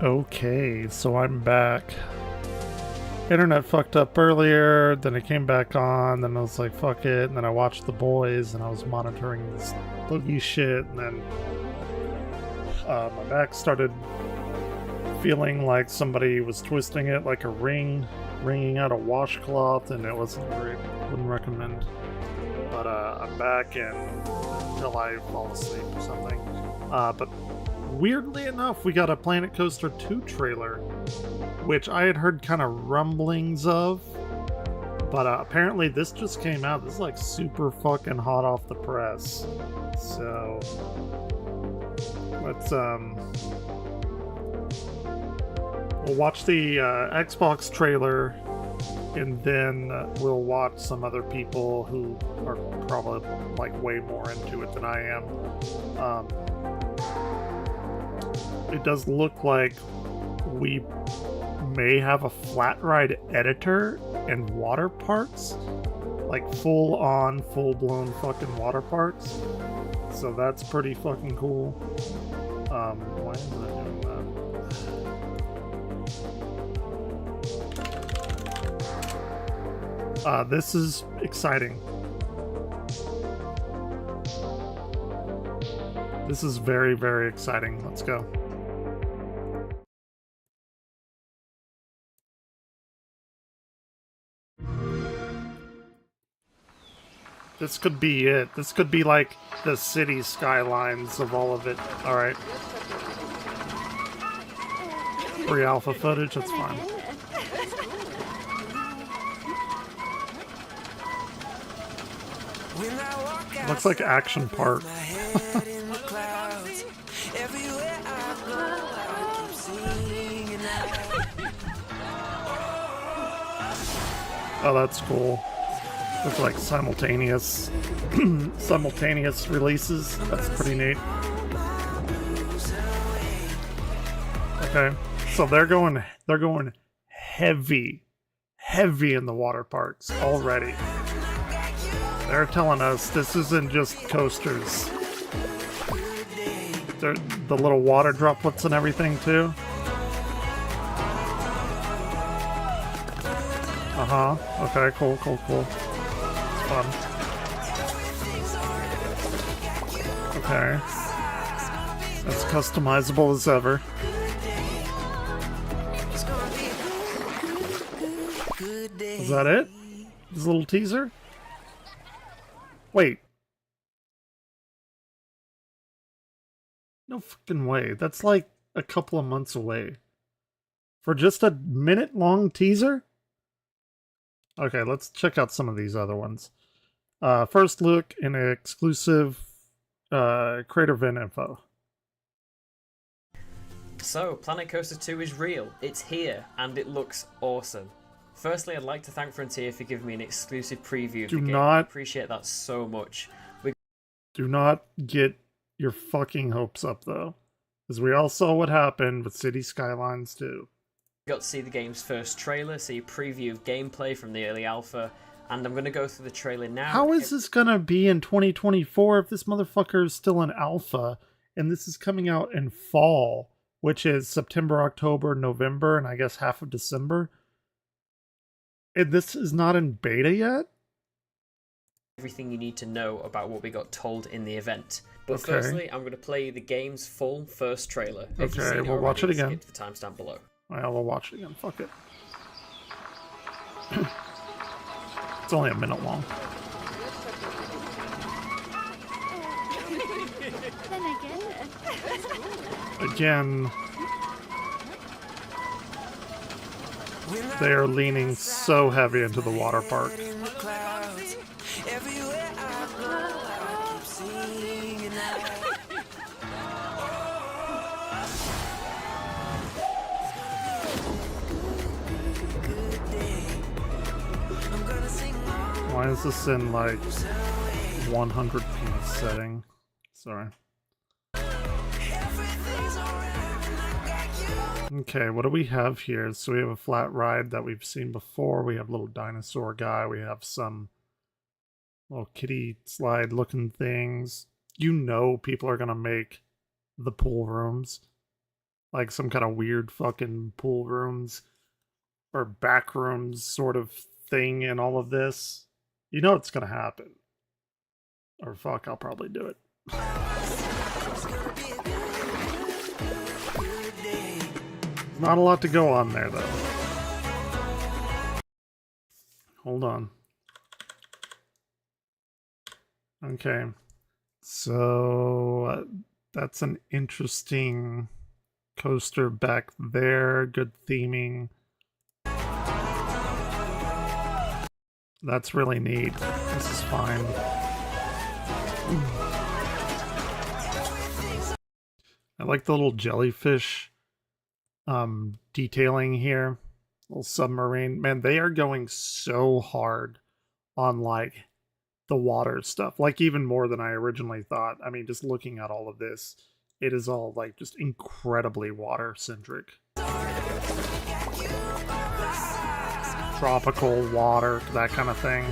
Okay, so I'm back. Internet fucked up earlier, then it came back on, then I was like, fuck it, and then I watched The Boys, and I was monitoring this boogie shit, and then my back started feeling like somebody was twisting it like a ring, wringing out a washcloth, and it wasn't great. Wouldn't recommend. But I'm back until I fall asleep or something. But weirdly enough, we got a Planet Coaster 2 trailer, which I had heard kind of rumblings of, but apparently this just came out. This is like super fucking hot off the press. So let's we'll watch the Xbox trailer, and then we'll watch some other people who are probably like way more into it than I am. It does look like we may have a flat ride editor and water parks, like full on, full blown fucking water parks. So that's pretty fucking cool. Why is it doing that? This is exciting. This is very, very exciting. Let's go. This could be it. This could be like the city skylines of all of it. Alright. Free alpha footage, that's fine. Looks like Action Park. Oh, that's cool. Looks like simultaneous releases. That's pretty neat. Okay, so they're going heavy in the water parks already. They're telling us this isn't just coasters. The little water droplets and everything too. Okay, cool. It's fun. Okay. That's customizable as ever. Is that it? This little teaser? Wait. No fucking way. That's like a couple of months away. For just a minute-long teaser? Okay, let's check out some of these other ones. First look in exclusive creator event info. So, Planet Coaster 2 is real. It's here, and it looks awesome. Firstly, I'd like to thank Frontier for giving me an exclusive preview of the game. I appreciate that so much. Do not get your fucking hopes up, though, because we all saw what happened with City Skylines 2. We got to see the game's first trailer, see a preview of gameplay from the early alpha, and I'm going to go through the trailer now. How is this going to be in 2024 if this motherfucker is still in alpha, and this is coming out in fall, which is September, October, November, and I guess half of December? And this is not in beta yet? Everything you need to know about what we got told in the event. But firstly, I'm going to play the game's full first trailer. Okay, we'll watch it again. Skip the timestamp below. Well, we'll watch it again. Fuck it. It's only a minute long. Again, they are leaning so heavy into the water park. Why is this in like 100p setting? Sorry. Okay, what do we have here? So we have a flat ride that we've seen before. We have a little dinosaur guy. We have some little kiddie slide looking things. You know people are going to make the pool rooms. like some kind of weird fucking pool rooms or back rooms sort of thing in all of this. You know it's gonna happen. Or fuck, I'll probably do it. Not a lot to go on there, though. Hold on. Okay. So, that's an interesting coaster back there. Good theming. That's really neat. This is fine. I like the little jellyfish detailing here. Little submarine. Man, they are going so hard on like the water stuff. Like even more than I originally thought. I mean, just looking at all of this, it is all like just incredibly water centric. Tropical water, that kind of thing.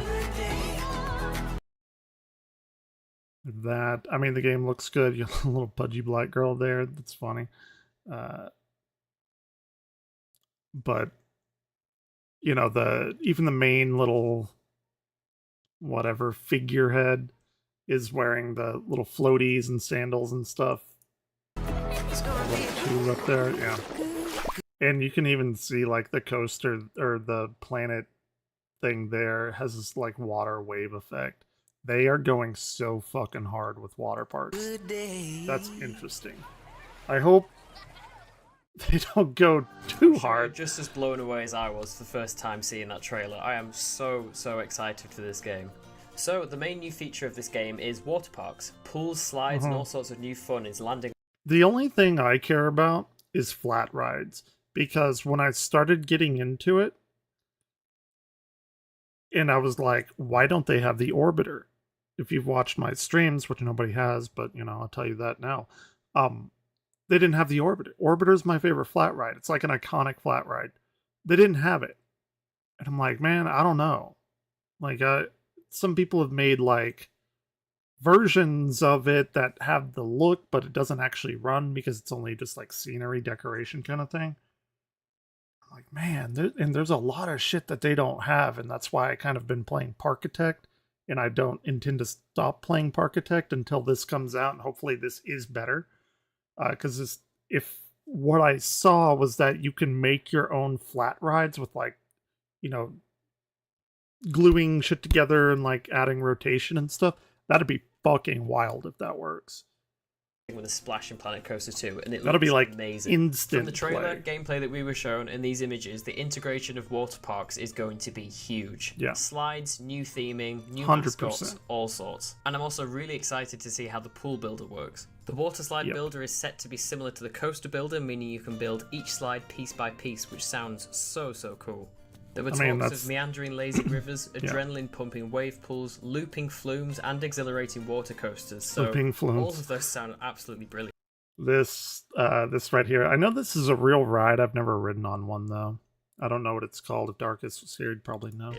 That, I mean, the game looks good. You have a little pudgy black girl there. That's funny. But you know, even the main little whatever figurehead is wearing the little floaties and sandals and stuff. Two up there, yeah. And you can even see like the coaster or the planet thing there has this like water wave effect. They are going so fucking hard with water parks. That's interesting. I hope they don't go too hard. You're just as blown away as I was the first time seeing that trailer. I am so excited for this game. So the main new feature of this game is water parks. Pools, slides, and all sorts of new fun is landing. The only thing I care about is flat rides, because when I started getting into it, and I was like, why don't they have the Orbiter? If you've watched my streams, which nobody has, but you know, I'll tell you that now. They didn't have the Orbiter. Orbiter's my favorite flat ride. It's like an iconic flat ride. They didn't have it. And I'm like, man, I don't know. Like, some people have made like versions of it that have the look, but it doesn't actually run because it's only just like scenery decoration kind of thing. I'm like, man, there's a lot of shit that they don't have, and that's why I kind of been playing Parkitect, and I don't intend to stop playing Parkitect until this comes out, and hopefully this is better. Because if what I saw was that you can make your own flat rides with like, you know, gluing shit together and like adding rotation and stuff, that'd be fucking wild if that works. With a Splash in Planet Coaster 2, and that'll be like amazing. Instant From the trailer gameplay that we were shown in these images, the integration of water parks is going to be huge. Yeah. Slides, new theming, new 100%. mascots, all sorts. And I'm also really excited to see how the pool builder works. The water slide builder is set to be similar to the coaster builder, meaning you can build each slide piece by piece, which sounds so cool. There were talks of meandering lazy rivers, adrenaline-pumping wave pools, looping flumes, and exhilarating water coasters. So all of those sound absolutely brilliant. This right here, I know this is a real ride. I've never ridden on one, though. I don't know what it's called. If Darkest was here, you'd probably know.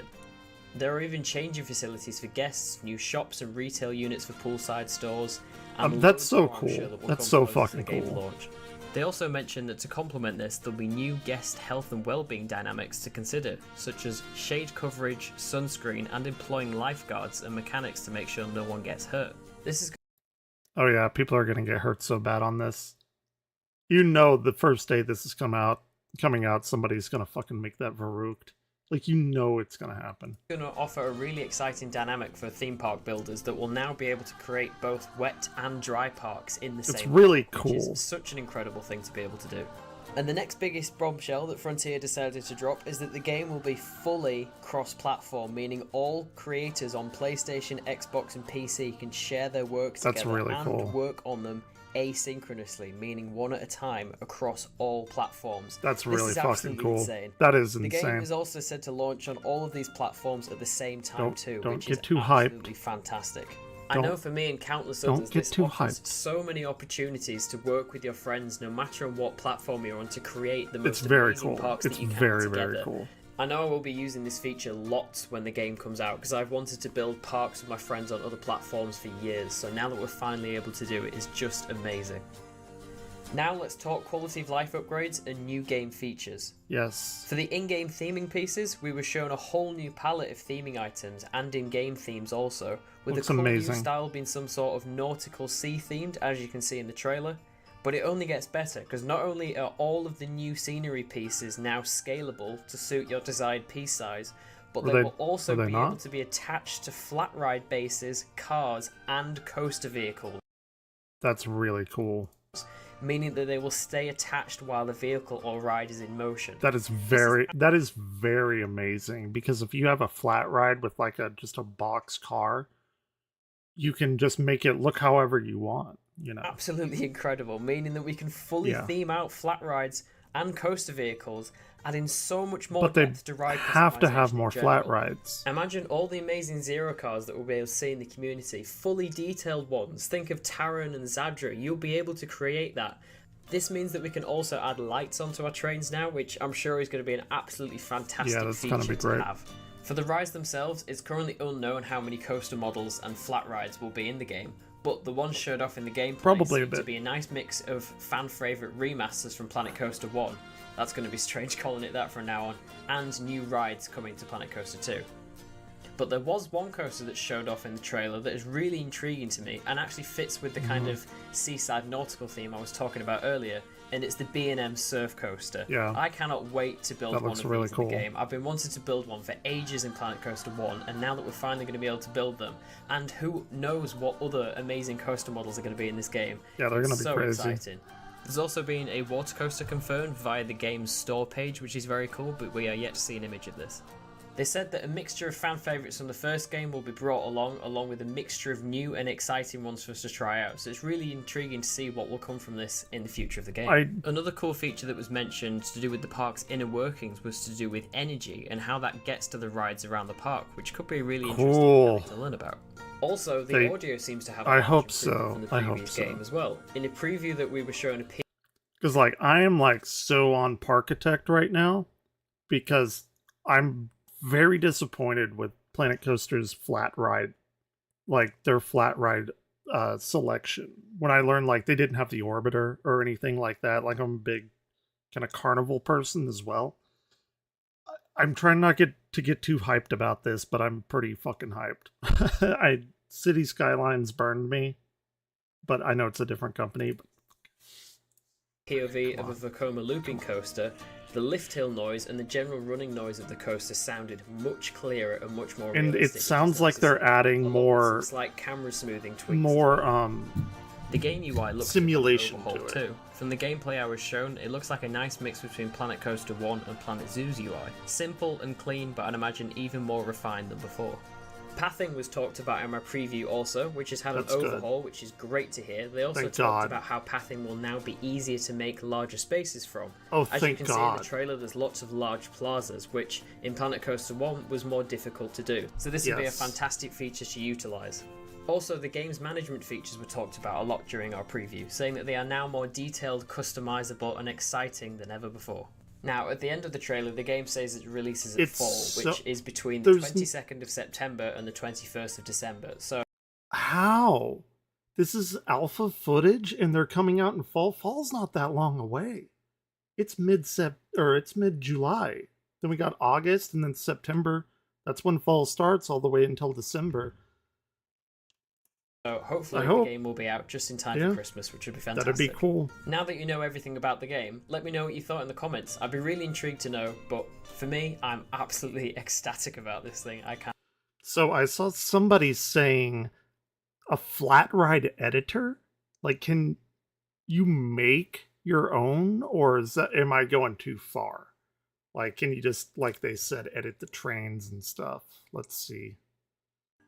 There are even changing facilities for guests, new shops and retail units for poolside stores. And that's so cool. That's so fucking cool. Launch. They also mentioned that to complement this, there'll be new guest health and well-being dynamics to consider, such as shade coverage, sunscreen, and employing lifeguards and mechanics to make sure no one gets hurt. This is... Oh yeah, people are gonna get hurt so bad on this. You know, the first day this is coming out, somebody's gonna fucking make that verruced. Like, you know it's going to happen. It's going to offer a really exciting dynamic for theme park builders that will now be able to create both wet and dry parks in the same. It's really cool. Which is such an incredible thing to be able to do. And the next biggest bombshell that Frontier decided to drop is that the game will be fully cross-platform, meaning all creators on PlayStation, Xbox, and PC can share their work together and work on them asynchronously, meaning one at a time across all platforms. That's really fucking cool. Insane. That is insane. The game is also said to launch on all of these platforms at the same time too, which is absolutely fantastic. I know for me and countless others, this offers so many opportunities to work with your friends, no matter on what platform you're on, to create the most amazing parks that you can together. Very cool. I know I will be using this feature lots when the game comes out, because I've wanted to build parks with my friends on other platforms for years, so now that we're finally able to do it is just amazing. Now let's talk quality of life upgrades and new game features. Yes. For the in-game theming pieces, we were shown a whole new palette of theming items and in-game themes also, with Looks the cool new amazing. style being some sort of nautical sea themed, as you can see in the trailer. But it only gets better, because not only are all of the new scenery pieces now scalable to suit your desired piece size, but they will also be able to be attached to flat ride bases, cars, and coaster vehicles. That's really cool. Meaning that they will stay attached while the vehicle or ride is in motion. That is very amazing, because if you have a flat ride with like just a box car, you can just make it look however you want, you know. Absolutely incredible, meaning that we can fully theme out flat rides and coaster vehicles, adding so much more depth to ride customization. But they have to have more in general. flat rides. Imagine all the amazing Zero cars that we'll be able to see in the community, fully detailed ones. Think of Taron and Zadra, you'll be able to create that. This means that we can also add lights onto our trains now, which I'm sure is going to be an absolutely fantastic feature to have. For the rides themselves, it's currently unknown how many coaster models and flat rides will be in the game, but the ones showed off in the gameplay seem to be a nice mix of fan favourite remasters from Planet Coaster 1. That's going to be strange calling it that from now on, and new rides coming to Planet Coaster 2. But there was one coaster that showed off in the trailer that is really intriguing to me and actually fits with the kind of seaside nautical theme I was talking about earlier, and it's the B&M Surf Coaster. Yeah. I cannot wait to build one of these really cool in the game. I've been wanting to build one for ages in Planet Coaster 1, and now that we're finally going to be able to build them, and who knows what other amazing coaster models are going to be in this game. Yeah, they're going to be so crazy. Exciting. There's also been a water coaster confirmed via the game's store page, which is very cool, but we are yet to see an image of this. They said that a mixture of fan favourites from the first game will be brought along with a mixture of new and exciting ones for us to try out, so it's really intriguing to see what will come from this in the future of the game. Another cool feature that was mentioned to do with the park's inner workings was to do with energy and how that gets to the rides around the park, which could be really interesting to learn about. Also, the audio seems to have I hope so. from the previous game as well. In a preview that we were shown because like I am like so on Parkitect right now, because I'm very disappointed with Planet Coaster's flat ride, like their flat ride selection. When I learned like they didn't have the orbiter or anything like that, like I'm a big kind of carnival person as well. I'm trying not to get too hyped about this, but I'm pretty fucking hyped. City Skylines burned me, but I know it's a different company. But POV of a Vekoma looping coaster, the lift hill noise and the general running noise of the coaster sounded much clearer and much more realistic. And it sounds like they're adding more slight camera smoothing tweaks. The game UI looks simulation to it too. From the gameplay I was shown, it looks like a nice mix between Planet Coaster 1 and Planet Zoo's UI. Simple and clean, but I'd imagine even more refined than before. Pathing was talked about in my preview also, which has had an overhaul, which is great to hear. They also talked about how pathing will now be easier to make larger spaces from. As you can see in the trailer, there's lots of large plazas, which in Planet Coaster 1 was more difficult to do. So this would be a fantastic feature to utilise. Also, the game's management features were talked about a lot during our preview, saying that they are now more detailed, customisable and exciting than ever before. Now, at the end of the trailer, the game says it releases at fall, which is between the 22nd of September and the 21st of December. So, how? This is alpha footage, and they're coming out in fall. Fall's not that long away. It's it's mid-July. Then we got August, and then September. That's when fall starts, all the way until December. So hopefully the game will be out just in time for Christmas, which would be fantastic. That'd be cool. Now that you know everything about the game, let me know what you thought in the comments. I'd be really intrigued to know, but for me, I'm absolutely ecstatic about this thing. I can't. So I saw somebody saying a flat ride editor? Like, can you make your own, or am I going too far? Like, can you just, like they said, edit the trains and stuff? Let's see.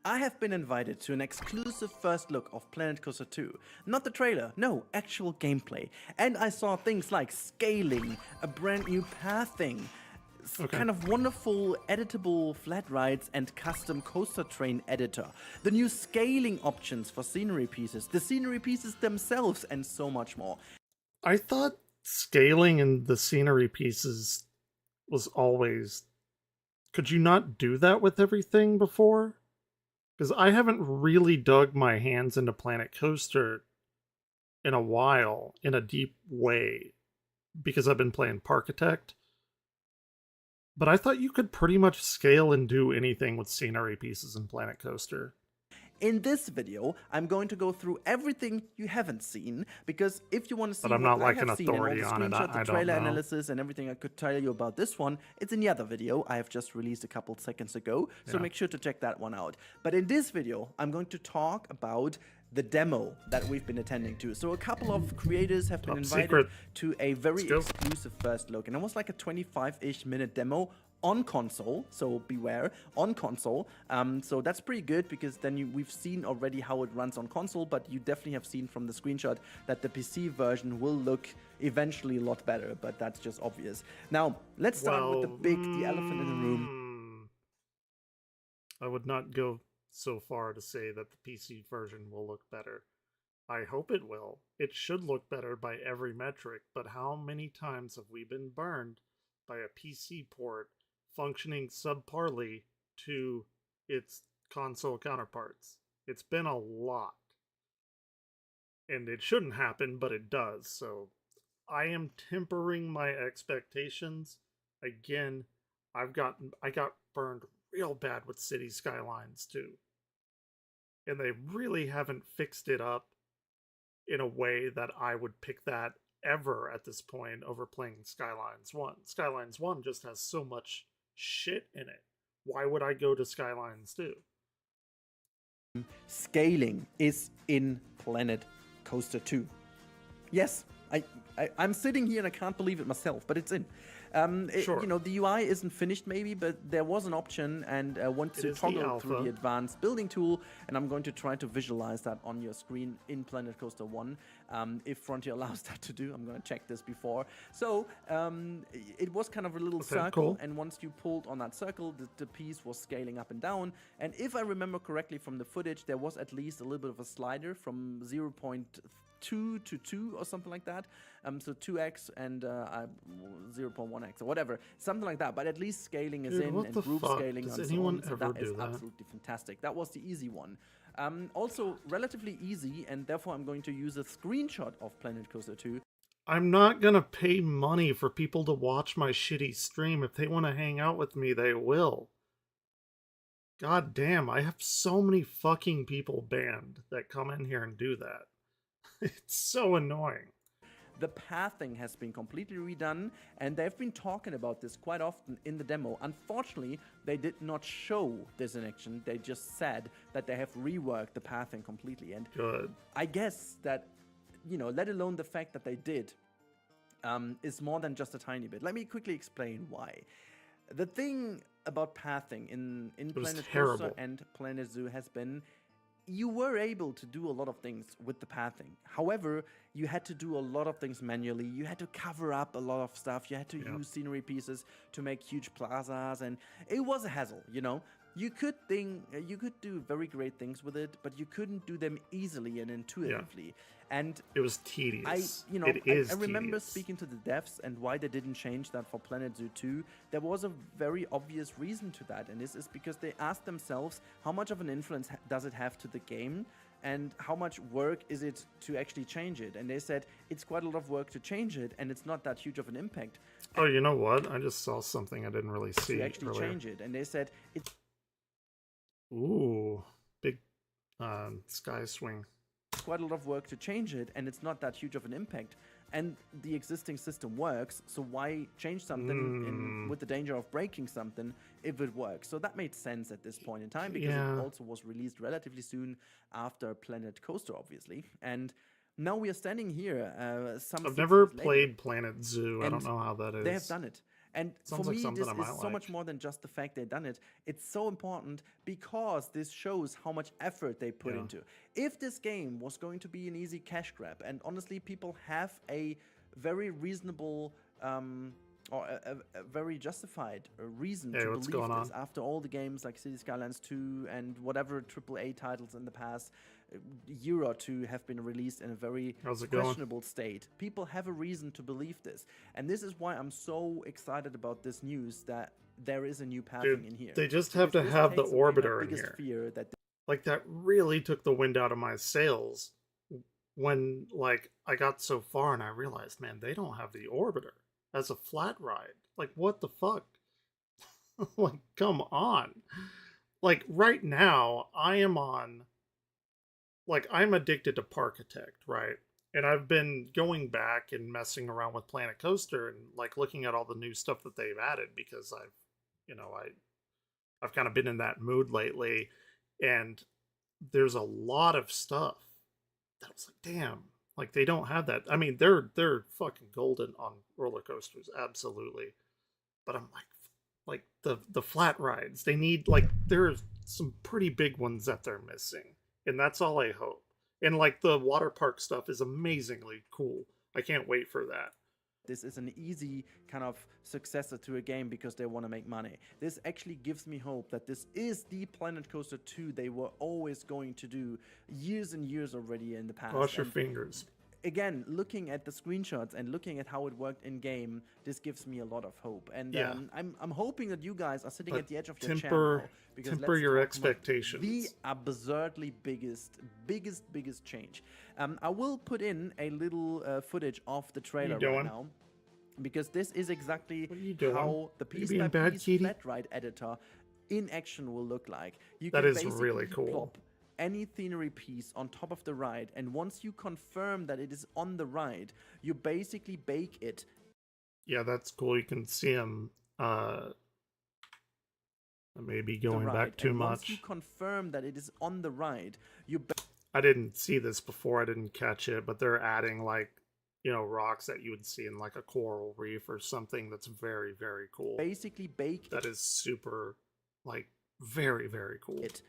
I have been invited to an exclusive first look of Planet Coaster 2. Not the trailer, no, actual gameplay. And I saw things like scaling, a brand new pathing, kind of wonderful editable flat rides and custom coaster train editor, the new scaling options for scenery pieces, the scenery pieces themselves, and so much more. I thought scaling in the scenery pieces was always... Could you not do that with everything before? Because I haven't really dug my hands into Planet Coaster in a while in a deep way because I've been playing Parkitect. But I thought you could pretty much scale and do anything with scenery pieces in Planet Coaster. In this video, I'm going to go through everything you haven't seen, because if you want to see But I'm what not I like have an seen and all the authority on it. screenshots, the I don't trailer know. analysis, and everything I could tell you about this one, it's in the other video I have just released a couple seconds ago, so Yeah. make sure to check that one out. But in this video, I'm going to talk about the demo that we've been attending to. So a couple of creators have been Top invited secret. to a very Let's go. exclusive first look, and it was like a 25-ish minute demo on console, so beware, on console. So that's pretty good, because then we've seen already how it runs on console, but you definitely have seen from the screenshot that the PC version will look eventually a lot better, but that's just obvious. Now, let's start with the elephant in the room. I would not go so far to say that the PC version will look better. I hope it will. It should look better by every metric, but how many times have we been burned by a PC port functioning subparly to its console counterparts? It's been a lot. And it shouldn't happen, but it does. So I am tempering my expectations. Again, I got burned real bad with City Skylines too. And they really haven't fixed it up in a way that I would pick that ever at this point over playing Skylines 1. Skylines 1 just has so much shit in it. Why would I go to Skylines 2? Scaling is in Planet Coaster 2. Yes, I'm sitting here and I can't believe it myself, but it's in. Sure. You know, the UI isn't finished maybe, but there was an option, and once you toggle through the advanced building tool, and I'm going to try to visualize that on your screen in Planet Coaster 1, if Frontier allows that to do. I'm going to check this before. So it was kind of a little circle, and once you pulled on that circle, the piece was scaling up and down, and if I remember correctly from the footage, there was at least a little bit of a slider from 0.2 to 2 or something like that, so 2x and 0.1x or whatever, something like that, but at least scaling is in, and group scaling on so on, so that is absolutely fantastic. That was the easy one. Also relatively easy, and therefore I'm going to use a screenshot of Planet Coaster 2. I'm not gonna pay money for people to watch my shitty stream. If they want to hang out with me, they will. God damn, I have so many fucking people banned that come in here and do that. It's so annoying. The pathing has been completely redone, and they've been talking about this quite often in the demo. Unfortunately, they did not show this in action. They just said that they have reworked the pathing completely. And good. I guess that, you know, let alone the fact that they did, is more than just a tiny bit. Let me quickly explain why. The thing about pathing in Planet Coaster and Planet Zoo has been, you were able to do a lot of things with the pathing. However, you had to do a lot of things manually. You had to cover up a lot of stuff. You had to use scenery pieces to make huge plazas, and it was a hassle, you know? You could do very great things with it, but you couldn't do them easily and intuitively. And it was tedious. I remember speaking to the devs and why they didn't change that for Planet Zoo 2. There was a very obvious reason to that, and this is because they asked themselves how much of an influence does it have to the game, and how much work is it to actually change it. And they said it's quite a lot of work to change it, and it's not that huge of an impact. Oh, you know what? I just saw something I didn't really see. To actually change it, and they said it's. Ooh, big sky swing. Quite a lot of work to change it, and it's not that huge of an impact, and the existing system works, so why change something with the danger of breaking something if it works? So that made sense at this point in time, because it also was released relatively soon after Planet Coaster, obviously. And now we are standing here I've never played Planet Zoo. I don't know how that is. They have done it. And Sounds for me, like this is so so much more than just the fact they've done it. It's so important because this shows how much effort they put into. If this game was going to be an easy cash grab, and honestly, people have a very reasonable or a very justified reason to believe this after all the games like City Skylines 2 and whatever AAA titles in the past year or two have been released in a very questionable state. People have a reason to believe this, and this is why I'm so excited about this news that there is a new pathing in here. They just have to have the orbiter in here. Like, that really took the wind out of my sails when like I got so far and I realized, man, they don't have the orbiter as a flat ride. Like, what the fuck? Like, come on. Like, right now, I am on, like, I'm addicted to Parkitect, right? And I've been going back and messing around with Planet Coaster and like looking at all the new stuff that they've added because you know, I've kind of been in that mood lately, and there's a lot of stuff that was like, damn, like they don't have that. I mean, they're fucking golden on roller coasters, absolutely. But I'm like the flat rides, they need like there's some pretty big ones that they're missing, and that's all I hope. And like the water park stuff is amazingly cool. I can't wait for that. This is an easy kind of successor to a game because they want to make money. This actually gives me hope that this is the Planet Coaster 2 they were always going to do years and years already in the past. Cross your fingers. Again, looking at the screenshots and looking at how it worked in game, this gives me a lot of hope. And Yeah. I'm hoping that you guys are sitting But at the edge of your chair temper now, because temper let's your talk about expectations. the absurdly biggest change. I will put in a little footage of the trailer right doing? now, because this is exactly What are you doing? how the Are you piece being by bad, piece Kitty? flat ride editor in action will look like. You That can is basically really cool. plop any scenery piece on top of the ride, and once you confirm that it is on the ride, you basically bake it. Yeah, that's cool. You can see him maybe The going ride, back too and once you much. confirm that it is on the ride, you I didn't see this before. I didn't catch it, but they're adding like, you know, rocks that you would see in like a coral reef or something. That's very, very cool. basically bake That is super, like, very, very cool. it.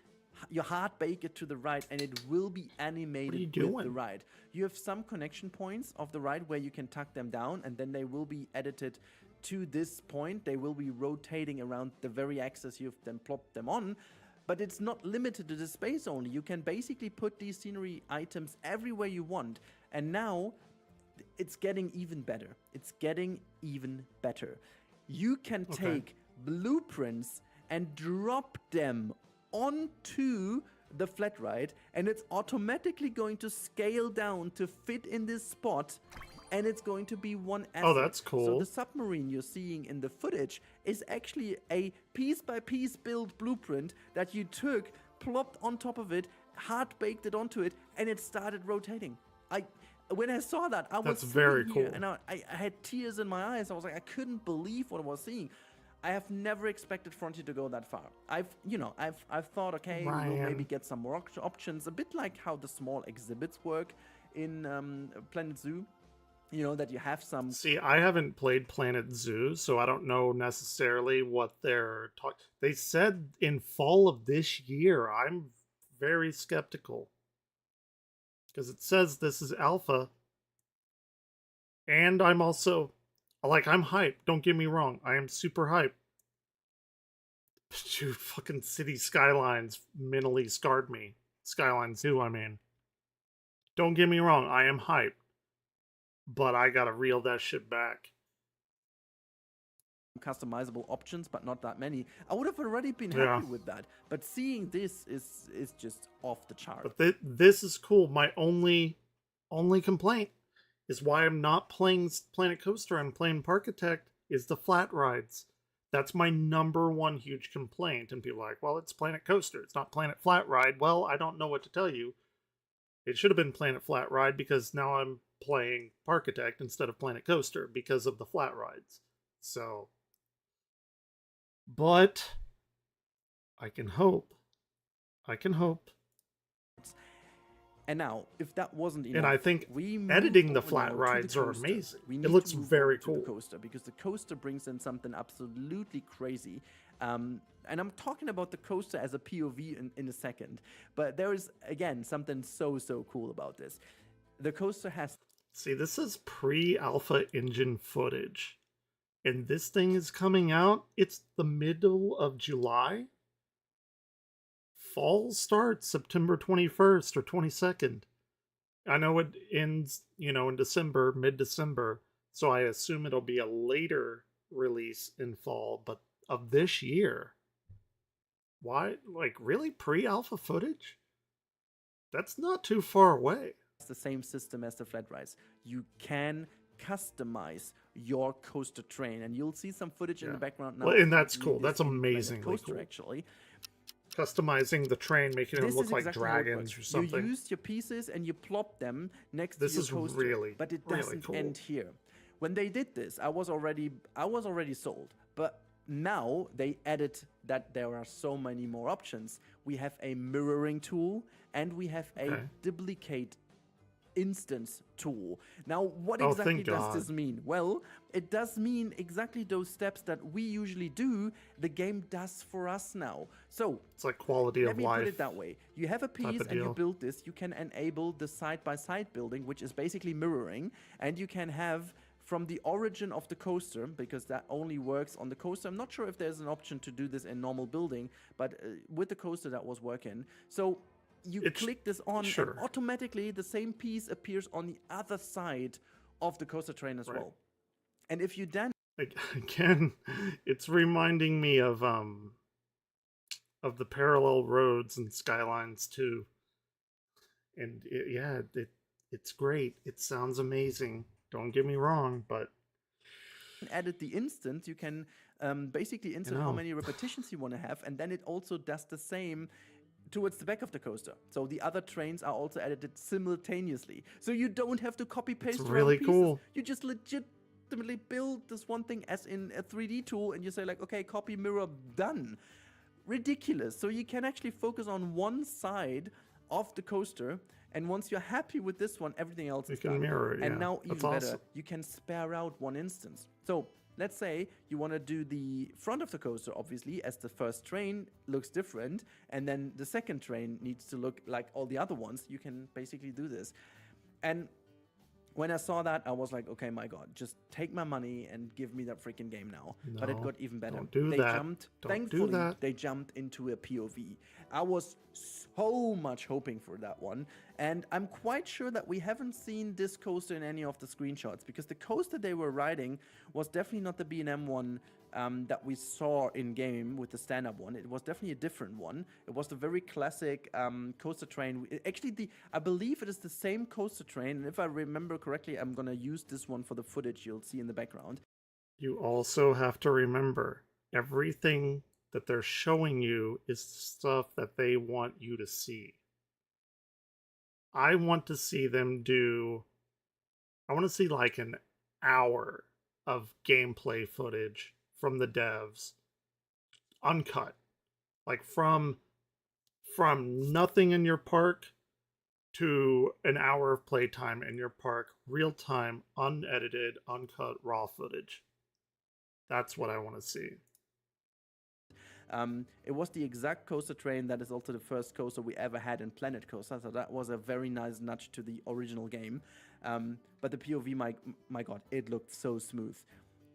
You hard bake it to the ride, and it will be animated with the doing? ride. You have some connection points of the ride where you can tuck them down, and then they will be edited to this point. They will be rotating around the very axis you've then plopped them on. But it's not limited to the space only. You can basically put these scenery items everywhere you want. And now it's getting even better. It's getting even better. You can take blueprints and drop them onto the flat ride, and it's automatically going to scale down to fit in this spot, and it's going to be one asset. Oh, that's So cool. the submarine you're seeing in the footage is actually a piece by piece built blueprint that you took, plopped on top of it, hard baked it onto it, and it started rotating. When I saw that, I was That's very sitting here cool. and I had tears in my eyes. I was like, I couldn't believe what I was seeing. I have never expected Frontier to go that far. I've thought, okay, we'll maybe Ryan. get some more options, a bit like how the small exhibits work in Planet Zoo. You know, that you have some. See, I haven't played Planet Zoo, so I don't know necessarily what they're talking. They said in fall of this year. I'm very skeptical because it says this is alpha, and I'm also like, I'm hyped. Don't get me wrong, I am super hyped. Dude, fucking City Skylines mentally scarred me. Skylines 2, I mean. Don't get me wrong, I am hyped, but I gotta reel that shit back. Customizable options, but not that many. I would have already been Yeah. happy with that. But seeing this is just off the chart. But this is cool. My only complaint is why I'm not playing Planet Coaster. I'm playing Parkitect. Is the flat rides. That's my number one huge complaint. And people are like, well, it's Planet Coaster. It's not Planet Flat Ride. Well, I don't know what to tell you. It should have been Planet Flat Ride because now I'm playing Parkitect instead of Planet Coaster because of the flat rides. So, but I can hope. I can hope. And now, if that wasn't enough, And I think we move editing the over flat now to rides the are coaster. amazing. We It need to looks move very over to the cool. coaster, because the coaster brings in something absolutely crazy. And I'm talking about the coaster as a POV in a second. But there is, again, something so cool about this. The coaster has See, this is pre-alpha engine footage. And this thing is coming out. It's the middle of July. Fall starts September 21st or 22nd. I know it ends, you know, in December, mid-December. So I assume it'll be a later release in fall, but of this year. Why? Like, really? Pre-alpha footage? That's not too far away. the same system as the flat rides. You can customize your coaster train, and you'll see some footage in the background now. Well, and that's of cool. this That's in Planet amazingly Coaster, cool. actually. Customizing the train, making them This look is like exactly how it dragons works. or something. You use your pieces and you plop them next This to your is coaster, really, but it really doesn't cool. end here. When they did this, I was already sold. But now they added that there are so many more options. We have a mirroring tool and we have a duplicate instance tool. Now, what exactly does this mean? Well, it does mean exactly those steps that we usually do, the game does for us now. So it's like quality of life. Let me put it that way. You have a piece and you build this, you can enable the side-by-side building, which is basically mirroring, and you can have from the origin of the coaster, because that only works on the coaster. I'm not sure if there's an option to do this in normal building, but with the coaster that was working. So you click this on, and automatically the same piece appears on the other side of the coaster train as well. And if you then again, it's reminding me of the parallel roads and Skylines too. And it's great. It sounds amazing. Don't get me wrong, but added the instance, you can basically insert how many repetitions you want to have, and then it also does the same towards the back of the coaster. So the other trains are also edited simultaneously. So you don't have to copy paste. It's really cool. You just legitimately build this one thing as in a 3D tool, and you say like, okay, copy, mirror, done. Ridiculous. So you can actually focus on one side of the coaster, and once you're happy with this one, everything else is done. Mirror it, and now even better, awesome. you can spare out one instance. So let's say you want to do the front of the coaster, obviously, as the first train looks different, and then the second train needs to look like all the other ones. You can basically do this. And when I saw that, I was like, okay, my God, just take my money and give me that freaking game now. No, but it got even better. Don't do that. Thankfully, they jumped into a POV. I was so much hoping for that one. And I'm quite sure that we haven't seen this coaster in any of the screenshots, because the coaster they were riding was definitely not the B&M one that we saw in game with the stand-up one. It was definitely a different one. It was the very classic coaster train. Actually, I believe it is the same coaster train, and if I remember correctly, I'm gonna use this one for the footage you'll see in the background. You also have to remember, everything that they're showing you is stuff that they want you to see. I want to see like an hour of gameplay footage from the devs, uncut, like from nothing in your park to an hour of playtime in your park, real time, unedited, uncut, raw footage. That's what I want to see. It was the exact coaster train that is also the first coaster we ever had in Planet Coaster, so that was a very nice nudge to the original game. But the POV, my God, it looked so smooth.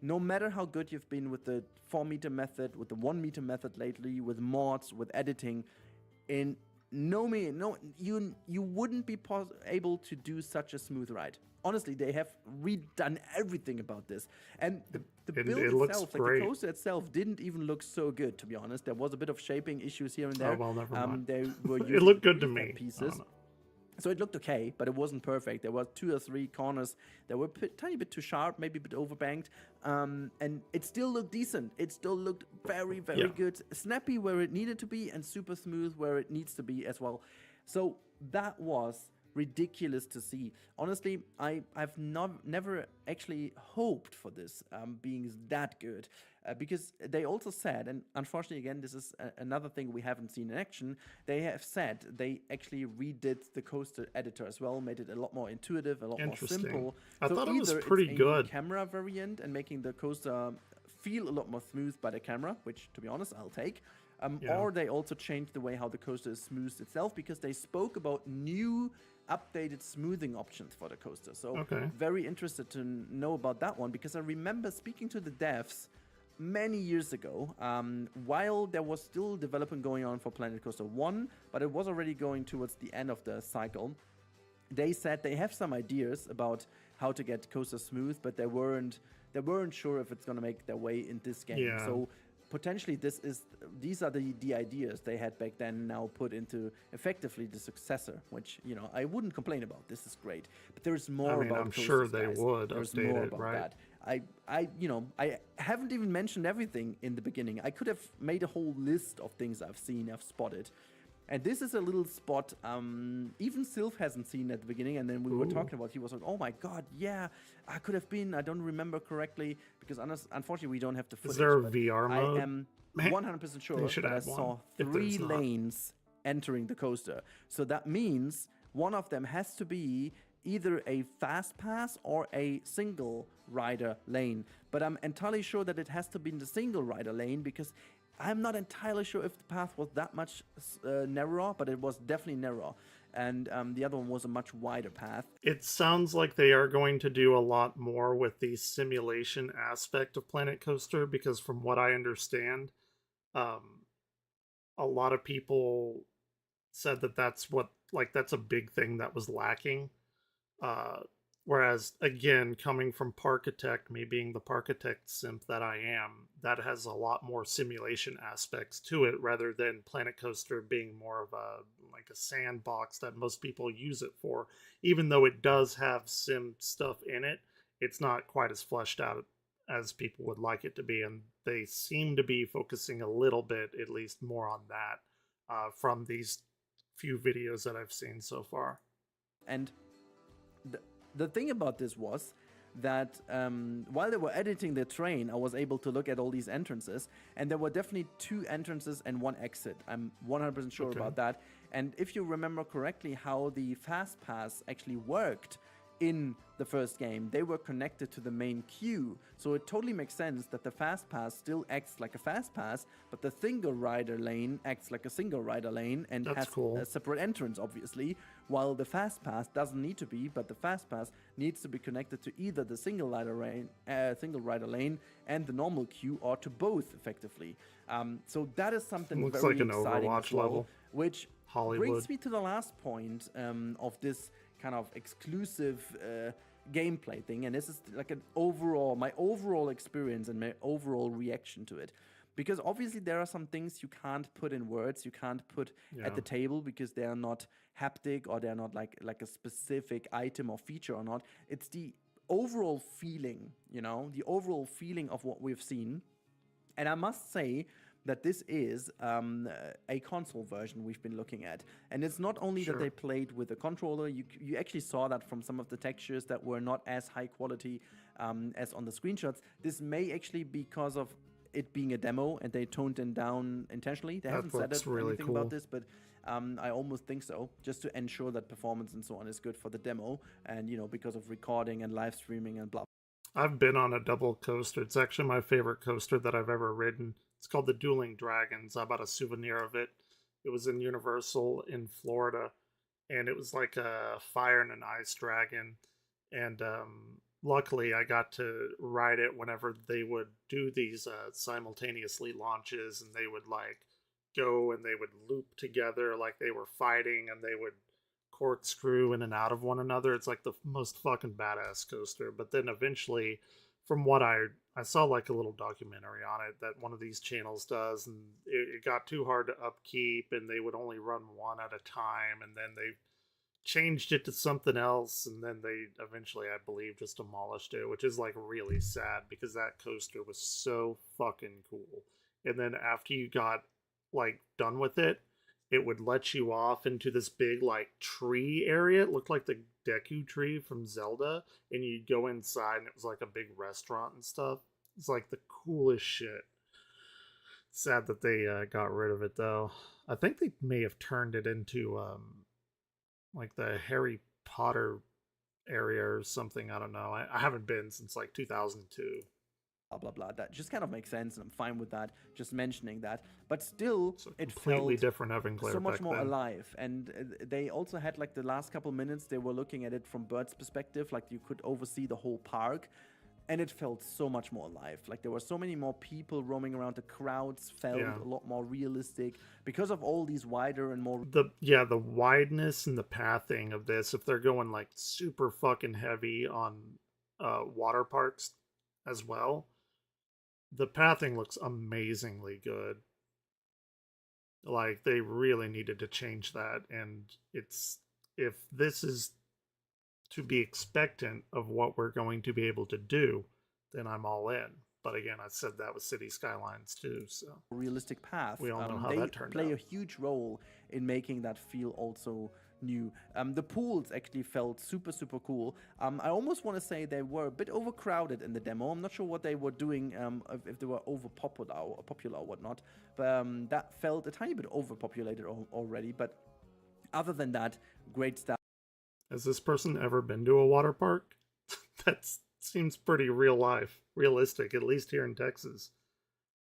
No matter how good you've been with the 4-meter method, with the 1-meter method lately, with mods, with editing, you wouldn't be able to do such a smooth ride. Honestly, they have redone everything about this. And the build itself, like the coaster itself, didn't even look so good, to be honest. There was a bit of shaping issues here and there. Oh, well, never mind. They were it looked good to me. Pieces. So it looked okay, but it wasn't perfect. There were 2 or 3 corners that were a tiny bit too sharp, maybe a bit overbanked. And it still looked decent. It still looked very, very good. Snappy where it needed to be, and super smooth where it needs to be as well. So that was ridiculous to see. Honestly, I've never actually hoped for this being that good, because they also said, and unfortunately again this is another thing we haven't seen in action, they have said they actually redid the coaster editor as well, made it a lot more intuitive, a lot more simple. I thought it was pretty good. Camera variant and making the coaster feel a lot more smooth by the camera, which to be honest I'll take. Or they also changed the way how the coaster is smoothed itself, because they spoke about new updated smoothing options for the coaster. So very interested to know about that one, because I remember speaking to the devs many years ago, while there was still development going on for Planet Coaster 1, but it was already going towards the end of the cycle. They said they have some ideas about how to get coaster smooth, but they weren't sure if it's going to make their way in this game. So potentially these are the ideas they had back then now put into effectively the successor, which I wouldn't complain about. This is great, but there's more about I'm coasters, sure they guys. would There's update more it, about right? that. I haven't even mentioned everything in the beginning. I could have made a whole list of things I've spotted. And this is a little spot even Sylph hasn't seen at the beginning. And then we were talking about, he was like, oh my God, yeah, I could have been. I don't remember correctly because unfortunately we don't have the footage. Is there a VR mode? I am 100% sure that I saw 3 lanes entering the coaster. So that means one of them has to be either a fast pass or a single rider lane. But I'm entirely sure that it has to be in the single rider lane because I'm not entirely sure if the path was that much narrower, but it was definitely narrower. And the other one was a much wider path. It sounds like they are going to do a lot more with the simulation aspect of Planet Coaster because from what I understand, a lot of people said that that's a big thing that was lacking. Whereas, again, coming from Parkitect, me being the Parkitect simp that I am, that has a lot more simulation aspects to it rather than Planet Coaster being more of a sandbox that most people use it for. Even though it does have sim stuff in it, it's not quite as fleshed out as people would like it to be, and they seem to be focusing a little bit, at least, more on that from these few videos that I've seen so far. And the thing about this was that while they were editing the train, I was able to look at all these entrances, and there were definitely 2 entrances and 1 exit. I'm 100% sure about that. And if you remember correctly how the Fast Pass actually worked in the first game, they were connected to the main queue. So it totally makes sense that the Fast Pass still acts like a Fast Pass, but the single rider lane acts like a single rider lane and has a separate entrance, obviously, while the Fast Pass doesn't need to be, but the Fast Pass needs to be connected to either the single rider lane and the normal queue, or to both, effectively. So that is something looks very like an exciting Overwatch as well, level. which Hollywood. brings me to the last point of this kind of exclusive gameplay thing, and this is like my overall experience and my overall reaction to it, because obviously there are some things you can't put in words, you can't put at the table because they are not haptic or they're not like a specific item or feature or not. It's the overall feeling, the overall feeling of what we've seen. And I must say that this is a console version we've been looking at. And it's not only that they played with a controller, you actually saw that from some of the textures that were not as high quality as on the screenshots. This may actually be because of it being a demo and they toned it down intentionally. They haven't said anything about this, but I almost think so, just to ensure that performance and so on is good for the demo, and because of recording and live streaming and blah. I've been on a double coaster. It's actually my favorite coaster that I've ever ridden. It's called the Dueling Dragons. I bought a souvenir of it. It was in Universal in Florida, and it was like a fire and an ice dragon. And luckily, I got to ride it whenever they would do these simultaneously launches, and they would go and they would loop together like they were fighting, and they would corkscrew in and out of one another. It's like the most fucking badass coaster. But then eventually, from what I saw like a little documentary on it that one of these channels does, and it got too hard to upkeep, and they would only run one at a time, and then they changed it to something else, and then they eventually, I believe, just demolished it, which is like really sad because that coaster was so fucking cool. And then after you got done with it, it would let you off into this big tree area. It looked like the Deku tree from Zelda, and you'd go inside and it was like a big restaurant and stuff. It's like the coolest shit. Sad that they got rid of it though. I think they may have turned it into the Harry Potter area or something. I don't know. I haven't been since 2002. Blah blah. That just kind of makes sense, and I'm fine with that. Just mentioning that, but still, so it completely felt different Everglare so much more then. alive. And they also had the last couple minutes they were looking at it from Bird's perspective, you could oversee the whole park, and it felt so much more alive. There were so many more people roaming around. The crowds felt a lot more realistic because of all these wider and more the wideness and the pathing of this. If they're going super fucking heavy on water parks as well, the pathing looks amazingly good. Like, they really needed to change that, and it's if this is to be expectant of what we're going to be able to do, then I'm all in. But again, I said that with City Skylines too, so realistic path. we all know how They that turned play out. a huge role in making that feel also new. The pools actually felt super, super cool. I almost want to say they were a bit overcrowded in the demo. I'm not sure what they were doing, if they were overpopular or popular or whatnot, but that felt a tiny bit overpopulated already. But other than that, great stuff. Has this person ever been to a water park? That seems pretty realistic, at least here in Texas.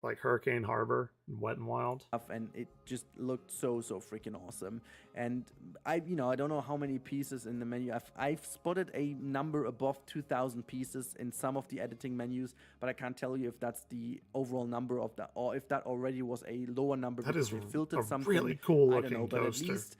Like Hurricane Harbor and Wet and Wild. And it just looked so freaking awesome. And I don't know how many pieces in the menu. I've spotted a number above 2,000 pieces in some of the editing menus, but I can't tell you if that's the overall number of that, or if that already was a lower number. That is they filtered a something. really cool I don't know, looking but coaster. at least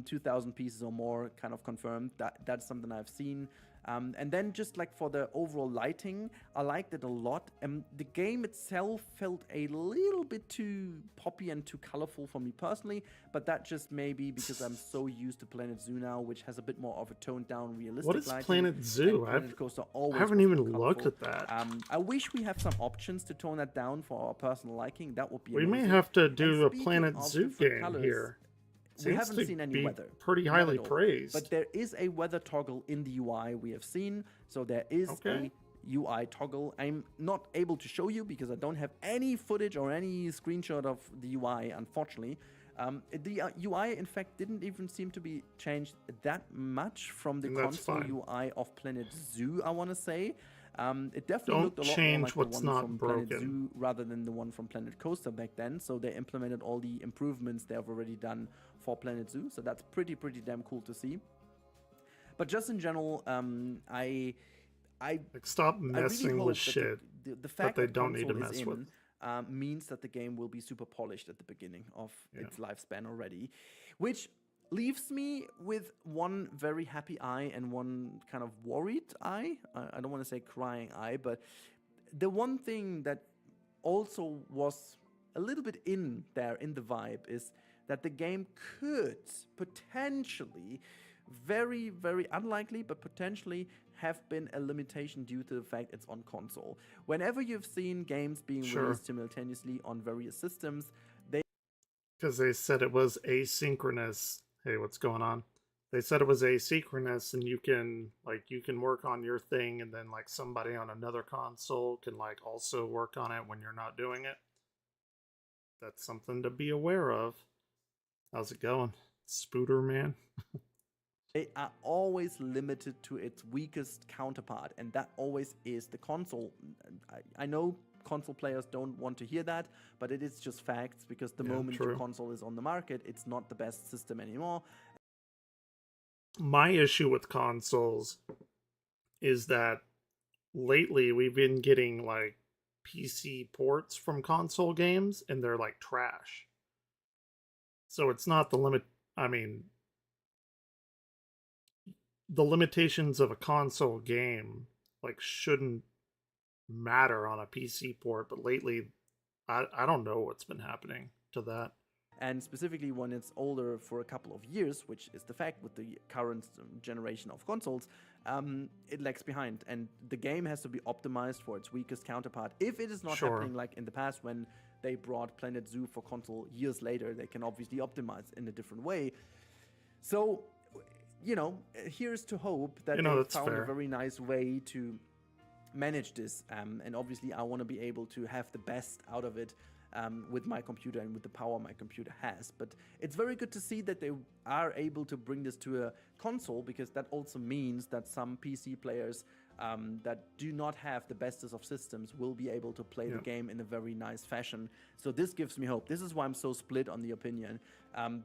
2,000 pieces or more kind of confirmed. That's something I've seen. And then just like for the overall lighting, I liked it a lot. The game itself felt a little bit too poppy and too colorful for me personally, but that just may be because I'm so used to Planet Zoo now, which has a bit more of a toned down realistic What is lighting. Planet Zoo? Planet Coaster always I haven't was even more looked colorful. at that. I wish we have some options to tone that down for our personal liking. That would be We amazing. may have to And do a speaking Planet of Zoo different game colors, here. we Seems haven't to seen any be weather. pretty Not highly at all. praised. But there is a weather toggle in the UI we have seen. So there is Okay. a UI toggle. I'm not able to show you because I don't have any footage or any screenshot of the UI, unfortunately. The UI, in fact, didn't even seem to be changed that much from the And that's console fine. UI of Planet Zoo, I want to say. It definitely Don't looked a lot more change like what's the one not from broken. Planet Zoo rather than the one from Planet Coaster back then. So they implemented all the improvements they have already done for Planet Zoo. So that's pretty damn cool to see. But just in general, I Like, stop I really messing hope with that shit the fact they that don't need to console is mess with. means that the game will be super polished at the beginning of Yeah. its lifespan already, which leaves me with one very happy eye and one kind of worried eye. I don't want to say crying eye, but the one thing that also was a little bit in there in the vibe is that the game could potentially, very unlikely, but potentially have been a limitation due to the fact it's on console. Whenever you've seen games being Sure. released simultaneously on various systems, they Because they said it was asynchronous. Hey, what's going on? They said it was asynchronous, and you can work on your thing, and then like somebody on another console can like also work on it when you're not doing it. That's something to be aware of. How's it going, Spooter Man? they are always limited to its weakest counterpart, and that always is the console. I know console players don't want to hear that, but it is just facts because the Yeah, moment true. your console is on the market, it's not the best system anymore. My issue with consoles is that lately we've been getting like PC ports from console games, and they're like trash. So it's not the limit. I mean, the limitations of a console game like shouldn't matter on a PC port, but lately I don't know what's been happening to that. And specifically when it's older for a couple of years, which is the fact with the current generation of consoles, it lags behind, and the game has to be optimized for its weakest counterpart. If it is not Sure. happening like in the past when they brought Planet Zoo for console years later, they can obviously optimize in a different way. So, here's to hope that they That's found fair. a very nice way to manage this. And obviously, I want to be able to have the best out of it with my computer and with the power my computer has. But it's very good to see that they are able to bring this to a console, because that also means that some PC players that do not have the bestest of systems will be able to play the game in a very nice fashion. So this gives me hope. This is why I'm so split on the opinion.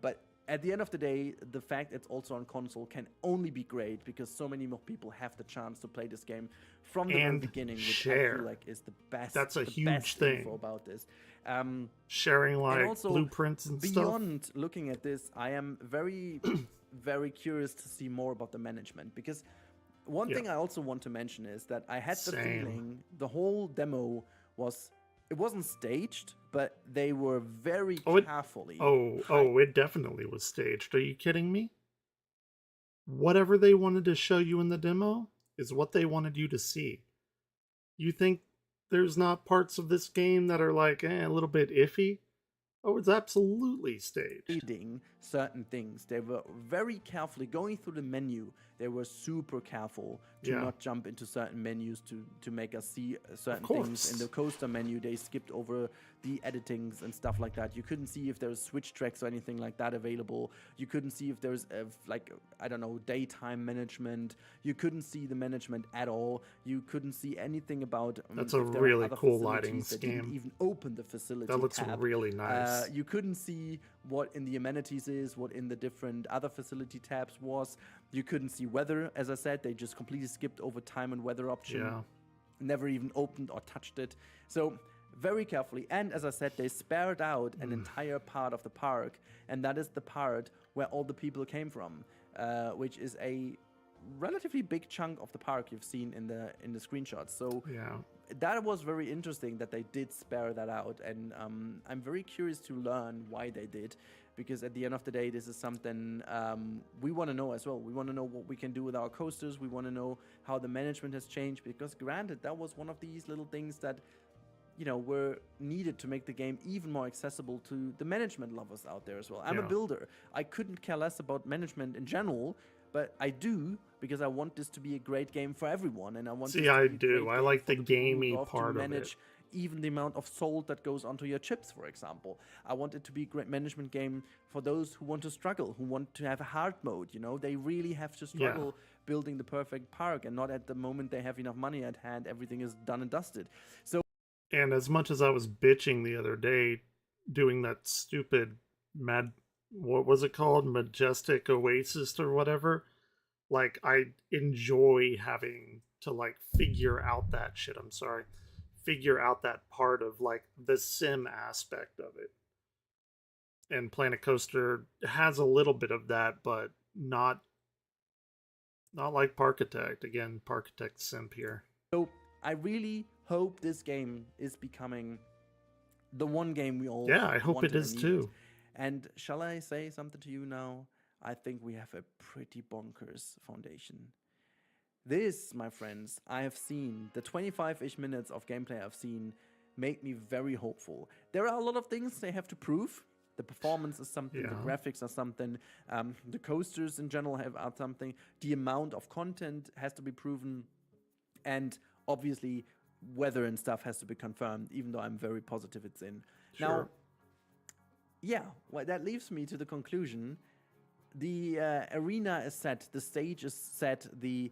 But at the end of the day, the fact it's also on console can only be great because so many more people have the chance to play this game from the very And beginning, which I share. feel like is the best. That's a the huge best thing. info about this. Sharing like also, blueprints and stuff. Beyond looking at this, I am very, very curious to see more about the management, because one thing I also want to mention is that I had the Same. feeling the whole demo was it wasn't staged, but they were very carefully. It definitely was staged. Are you kidding me? Whatever they wanted to show you in the demo is what they wanted you to see. You think there's not parts of this game that are like a little bit iffy? Oh, it's absolutely staged. Reading certain things. They were very carefully going through the menu. They were super careful to not jump into certain menus to make us see certain things. In the coaster menu, they skipped over the editings and stuff like that. You couldn't see if there's switch tracks or anything like that available. You couldn't see if there's daytime management. You couldn't see the management at all. You couldn't see anything about that's a really cool lighting scheme. Didn't even open the facility. That looks really nice. You couldn't see what in the amenities is, what in the different other facility tabs was. You couldn't see weather. As I said, they just completely skipped over time and weather option. Yeah. Never even opened or touched it. So very carefully. And as I said, they spared out an entire part of the park. And that is the part where all the people came from, which is a relatively big chunk of the park you've seen in the screenshots. So that was very interesting that they did spare that out, and I'm very curious to learn why they did, because at the end of the day, this is something we want to know as well. We want to know what we can do with our coasters. We want to know how the management has changed, because granted, that was one of these little things that were needed to make the game even more accessible to the management lovers out there as well. I'm a builder. I couldn't care less about management in general, but I do, because I want this to be a great game for everyone, and I want. I like the gamey part of it. Even the amount of salt that goes onto your chips, for example. I want it to be a great management game for those who want to struggle, who want to have a hard mode. They really have to struggle building the perfect park, and not at the moment they have enough money at hand. Everything is done and dusted. So. And as much as I was bitching the other day, doing that stupid what was it called? Majestic Oasis or whatever. Like, I enjoy having to, figure out that shit. Figure out that part of, the sim aspect of it. And Planet Coaster has a little bit of that, but not like Parkitect. Again, Parkitect simp here. So, I really hope this game is becoming the one game we all I hope it is too. And shall I say something to you now? I think we have a pretty bonkers foundation. This, my friends, I have seen, the 25-ish minutes of gameplay I've seen make me very hopeful. There are a lot of things they have to prove. The performance is something, the graphics are something, the coasters in general are something, the amount of content has to be proven, and obviously weather and stuff has to be confirmed, even though I'm very positive it's in. Now, that leaves me to the conclusion. The arena is set, the stage is set, the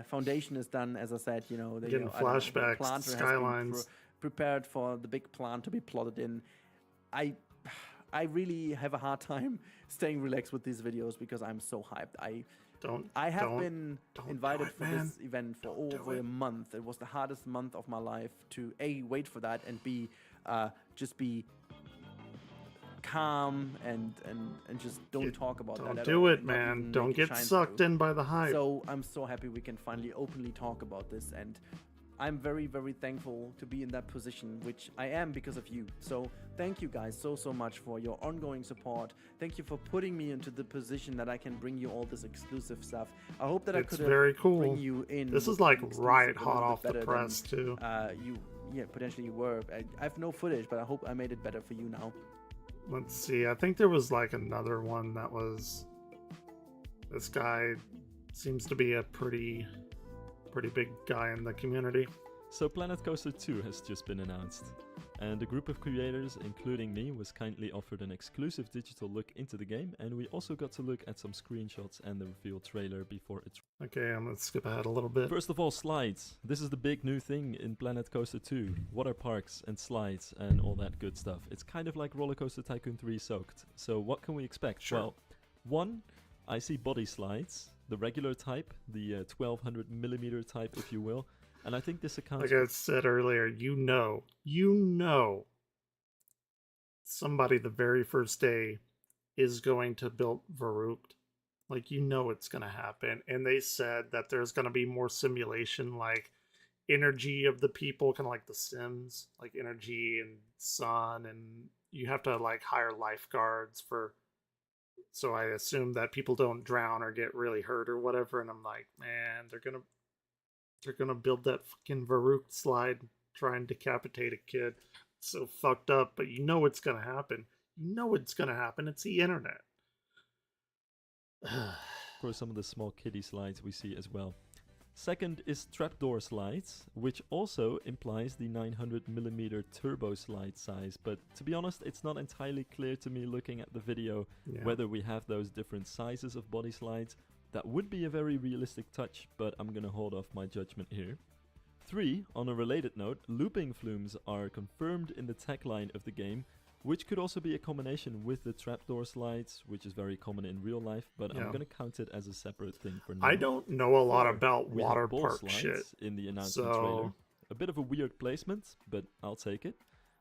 foundation is done, as I said, getting flashbacks, skylines. Has been prepared for the big plan to be plotted in. I really have a hard time staying relaxed with these videos because I'm so hyped. I have been invited for this event for over a month. It was the hardest month of my life to A, wait for that, and B, just be calm and just don't talk about that at all. Don't do it, man. Don't get sucked in by the hype. So I'm so happy we can finally openly talk about this, and I'm very, very thankful to be in that position, which I am because of you. So thank you guys so much for your ongoing support. Thank you for putting me into the position that I can bring you all this exclusive stuff. I hope that I could bring you in. This is like right hot off the press too. Potentially you were. I have no footage, but I hope I made it better for you now. Let's see. I think there was another one that was. This guy seems to be a pretty big guy in the community. So Planet Coaster 2 has just been announced, and a group of creators, including me, was kindly offered an exclusive digital look into the game, and we also got to look at some screenshots and the reveal trailer before it's... Okay, I'm gonna skip ahead a little bit. First of all, slides. This is the big new thing in Planet Coaster 2. Water parks and slides and all that good stuff. It's kind of like Roller Coaster Tycoon 3 soaked. So what can we expect? Sure. Well, one, I see body slides. The regular type, the 1200 millimeter type, if you will, and I think this accounts. Like I said earlier, somebody the very first day is going to build Varrooked. It's going to happen, and they said that there's going to be more simulation, energy of the people, kind of like The Sims, like energy and sun, and you have to like hire lifeguards for. So I assume that people don't drown or get really hurt or whatever. And I'm like, man, they're gonna build that fucking Varuk slide, try and decapitate a kid. It's so fucked up, but you know it's gonna happen. You know it's gonna happen. It's the internet. Of course, some of the small kiddie slides we see as well. Second is trapdoor slides, which also implies the 900mm turbo slide size, but to be honest, it's not entirely clear to me looking at the video whether we have those different sizes of body slides. That would be a very realistic touch, but I'm gonna hold off my judgment here. 3, on a related note, looping flumes are confirmed in the tagline of the game, which could also be a combination with the trapdoor slides, which is very common in real life, but I'm gonna count it as a separate thing for now. I don't know a lot about We water have ball park slides shit. in the announcement trailer. A bit of a weird placement, but I'll take it.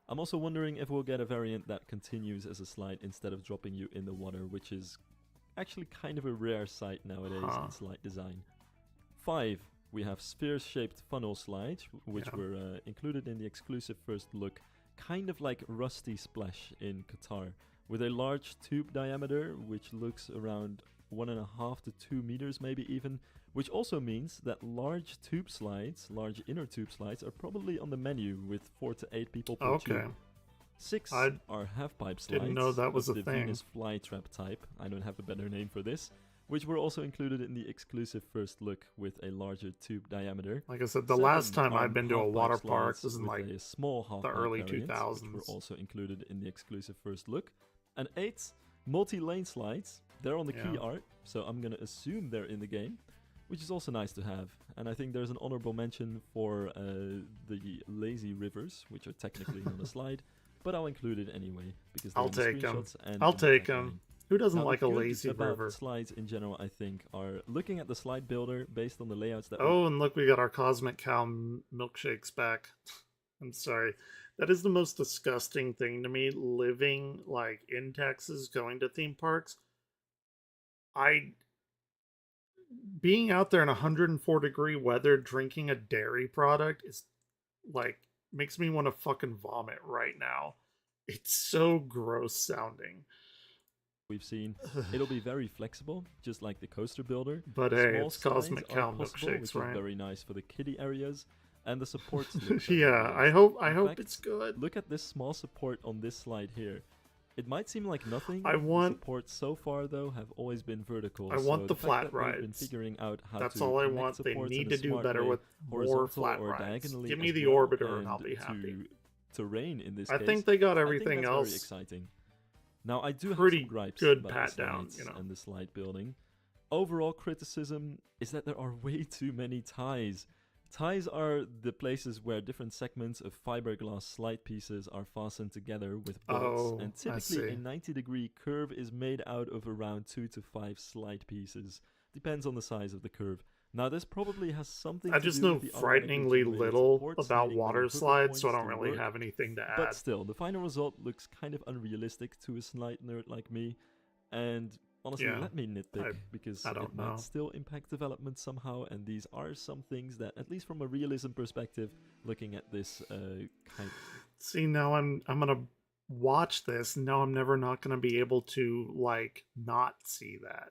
I'm also wondering if we'll get a variant that continues as a slide instead of dropping you in the water, which is actually kind of a rare sight nowadays in slide design. 5, we have sphere-shaped funnel slides, which were included in the exclusive first look, kind of like Rusty Splash in Qatar, with a large tube diameter, which looks around 1.5 to 2 meters maybe even, which also means that large inner tube slides are probably on the menu with 4 to 8 people per tube. 6 are half-pipe slides. Didn't know that was of a the thing. Venus flytrap type. I don't have a better name for this. Which were also included in the exclusive first look with a larger tube diameter. Like I said, the 7 last time are I've been to a half-pipe water park slides was in with like a small the early variant, 2000s. which were also included in the exclusive first look. And 8, multi-lane slides. They're on the key art, so I'm gonna assume they're in the game, which is also nice to have. And I think there's an honorable mention for the lazy rivers, which are technically not a slide, but I'll include it anyway because they're I'll in the take 'em. screenshots and I'll in the take tagline. 'em. Who doesn't Now, like the a good lazy about river? slides in general, I think, are looking at the slide builder based on the layouts that Oh, and look, we got our Cosmic Cow milkshakes back. I'm sorry. That is the most disgusting thing to me, living like in Texas, going to theme parks. Being out there in 104-degree weather, drinking a dairy product is like makes me want to fucking vomit right now. It's so gross sounding. we've seen. It'll be very flexible, just like the coaster builder. But hey, Small it's Cosmic slides are Cow possible, milkshakes, which right? is very nice for the kiddie areas, and the supports look very Yeah, I realistic. hope In fact, it's good. Look at this small support on this slide here. It might seem like nothing. I want- The supports so far, though, have always been vertical. I want so the fact flat that they've been rides. figuring out how That's to all I connect want. They supports need in a to do smart better way, with more horizontal flat or rides. diagonally Give me as the well, orbiter and I'll be happy. To terrain in this I case. think they got I everything think that's else very exciting. Now, I do pretty have some gripes good about pat the down, slides you know. and the slide building. Overall criticism is that there are way too many ties. Ties are the places where different segments of fiberglass slide pieces are fastened together with bolts, and I typically see. a 90-degree curve is made out of around 2 to 5 slide pieces. Depends on the size of the curve. Now, this probably has something I to just do know with the frighteningly automatically generated little supports about needing many water hookup slides, so I points don't to really work. have anything to add. But still, the final result looks kind of unrealistic to a slide nerd like me. And honestly, Yeah, let me nitpick because I don't it know. might still impact development somehow. And these are some things that, at least from a realism perspective, looking at this kind See, now I'm gonna watch this. Now I'm never not gonna be able to like not see that.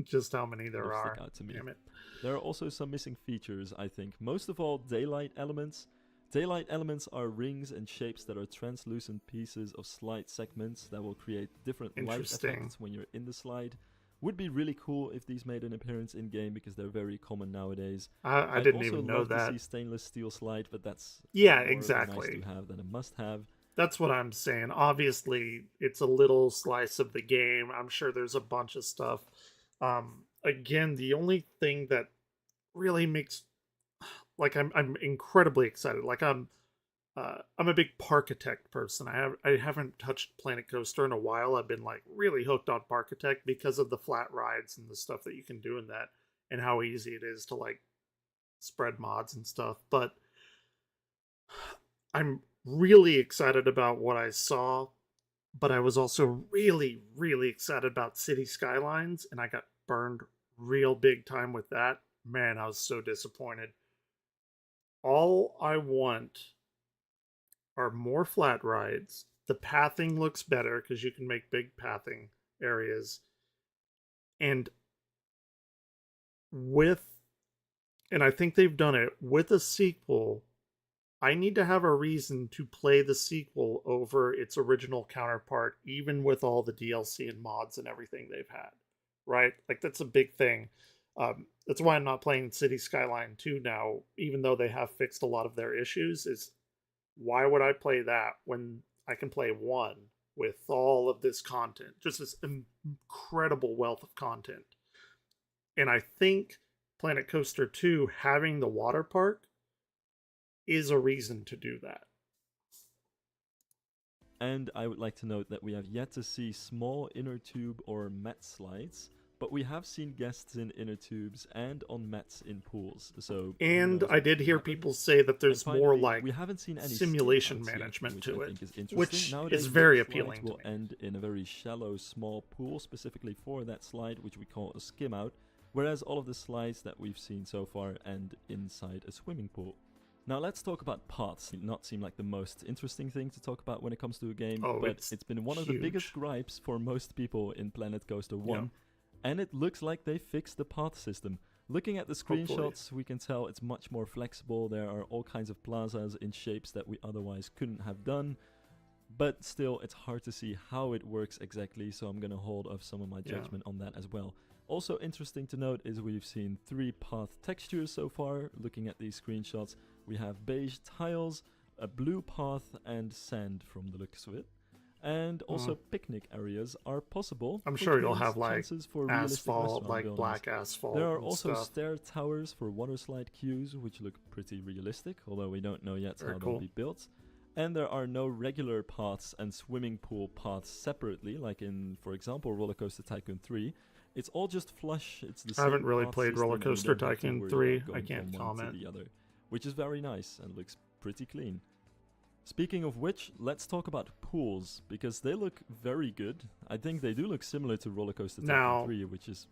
Just how many there of are. stick out to me. Damn it. There are also some missing features, I think. Most of all, daylight elements. Daylight elements are rings and shapes that are translucent pieces of slide segments that will create different light Interesting. effects when you're in the slide. Would be really cool if these made an appearance in game because they're very common nowadays. I I'd didn't also even know love that. to see stainless steel slide, but that's Yeah, more of a exactly. nice to have than a must have. That's what I'm saying. Obviously, it's a little slice of the game. I'm sure there's a bunch of stuff. Again, the only thing that really makes like I'm incredibly excited. Like I'm a big Parkitect person. I haven't touched Planet Coaster in a while. I've been like really hooked on Parkitect because of the flat rides and the stuff that you can do in that and how easy it is to like spread mods and stuff. But I'm really excited about what I saw, but I was also really, really excited about City Skylines, and I got burned real big time with that. Man, I was so disappointed. All I want are more flat rides. The pathing looks better because you can make big pathing areas. And with, and I think they've done it with a sequel, I need to have a reason to play the sequel over its original counterpart, even with all the DLC and mods and everything they've had. Right? Like, that's a big thing. That's why I'm not playing City Skyline 2 now, even though they have fixed a lot of their issues. Is why would I play that when I can play 1 with all of this content? Just this incredible wealth of content. And I think Planet Coaster 2 having the water park is a reason to do that. And I would like to note that we have yet to see small inner tube or mat slides, but we have seen guests in inner tubes and on mats in pools. So, and I did hear people say that there's finally, more like we haven't seen any simulation skip outs management yet, to I it, think is interesting. which Nowadays, is very most appealing slides to will me. end in a very shallow, small pool specifically for that slide, which we call a skim out, whereas all of the slides that we've seen so far end inside a swimming pool. Now let's talk about paths. It not seem like the most interesting thing to talk about when it comes to a game, but it's been one of the biggest gripes for most people in Planet Coaster 1, and it looks like they fixed the path system. Looking at the screenshots, we can tell it's much more flexible. There are all kinds of plazas in shapes that we otherwise couldn't have done, but still it's hard to see how it works exactly, so I'm gonna hold off some of my judgment on that as well. Also interesting to note is we've seen 3 path textures so far. Looking at these screenshots, we have beige tiles, a blue path, and sand from the looks of it. And also picnic areas are possible. I'm sure you'll have like for asphalt, like buildings. Black asphalt. There are also stuff. stair towers for water slide queues, which look pretty realistic, although we don't know yet how they'll be built. And there are no regular paths and swimming pool paths separately, like in, for example, Roller Coaster Tycoon 3. It's all just flush. It's the same. I haven't really played Roller Coaster Tycoon 3. I can't comment. The other, which is very nice and looks pretty clean. Speaking of which, let's talk about pools, because they look very good. I think they do look similar to Roller Coaster Tycoon 3, which is...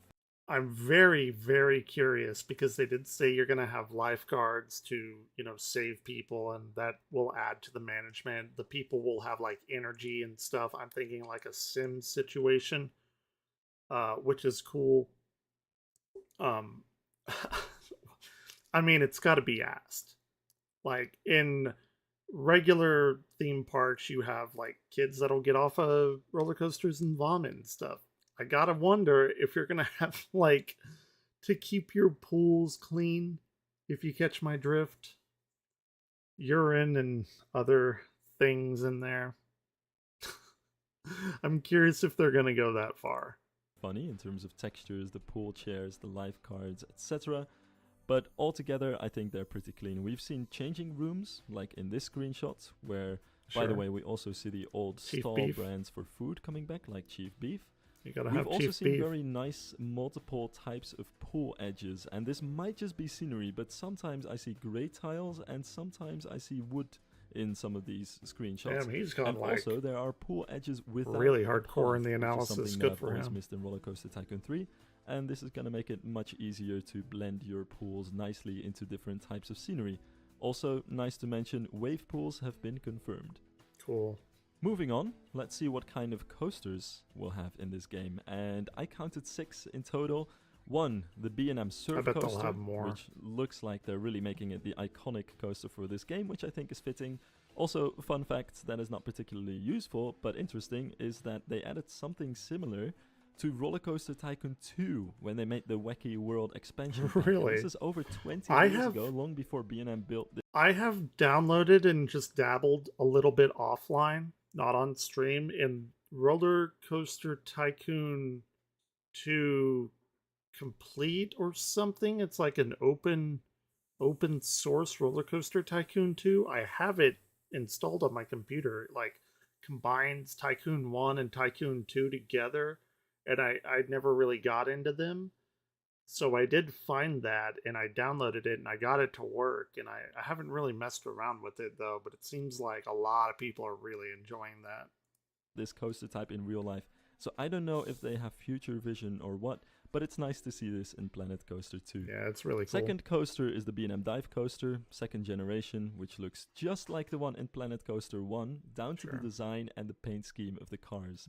I'm very, very curious, because they did say you're going to have lifeguards to, you know, save people, and that will add to the management. The people will have, like, energy and stuff. I'm thinking like a sim situation, which is cool. I mean, it's got to be asked. Like, in regular theme parks, you have like kids that'll get off of roller coasters and vomit and stuff. I gotta wonder if you're gonna have like to keep your pools clean, if you catch my drift, urine and other things in there. I'm curious if they're gonna go that far. Funny in terms of textures, the pool chairs, the lifeguards, etc. But altogether, I think they're pretty clean. We've seen changing rooms, like in this screenshot, where, by the way, we also see the old stall brands for food coming back, like Chief Beef. You gotta We've have also Chief seen Beef. very nice multiple types of pool edges, and this might just be scenery, but sometimes I see grey tiles, and sometimes I see wood in some of these screenshots. Damn, he's gone and like also, there are pool edges without really hardcore in the path, analysis. Good for him. Missed in Roller Coaster Tycoon 3. And this is going to make it much easier to blend your pools nicely into different types of scenery. Also, nice to mention, wave pools have been confirmed. Cool. Moving on, let's see what kind of coasters we'll have in this game. And I counted 6 in total. 1, the B&M Surf Coaster, they'll have more. which looks like they're really making it the iconic coaster for this game, which I think is fitting. Also, fun fact that is not particularly useful, but interesting, is that they added something similar to Roller Coaster Tycoon 2 when they made the Wacky World expansion. Really? This is over 20 years ago, long before B&M built this. I have downloaded and just dabbled a little bit offline, not on stream, in Roller Coaster Tycoon 2 Complete or something. It's like an open source Roller Coaster Tycoon 2. I have it installed on my computer. It like combines Tycoon 1 and Tycoon 2 together. And I never really got into them. So I did find that, and I downloaded it, and I got it to work. And I haven't really messed around with it, though, but it seems like a lot of people are really enjoying that. This coaster type in real life. So I don't know if they have future vision or what, but it's nice to see this in Planet Coaster 2. Yeah, it's really cool. Second coaster is the B&M Dive Coaster, second generation, which looks just like the one in Planet Coaster 1, down to the design and the paint scheme of the cars.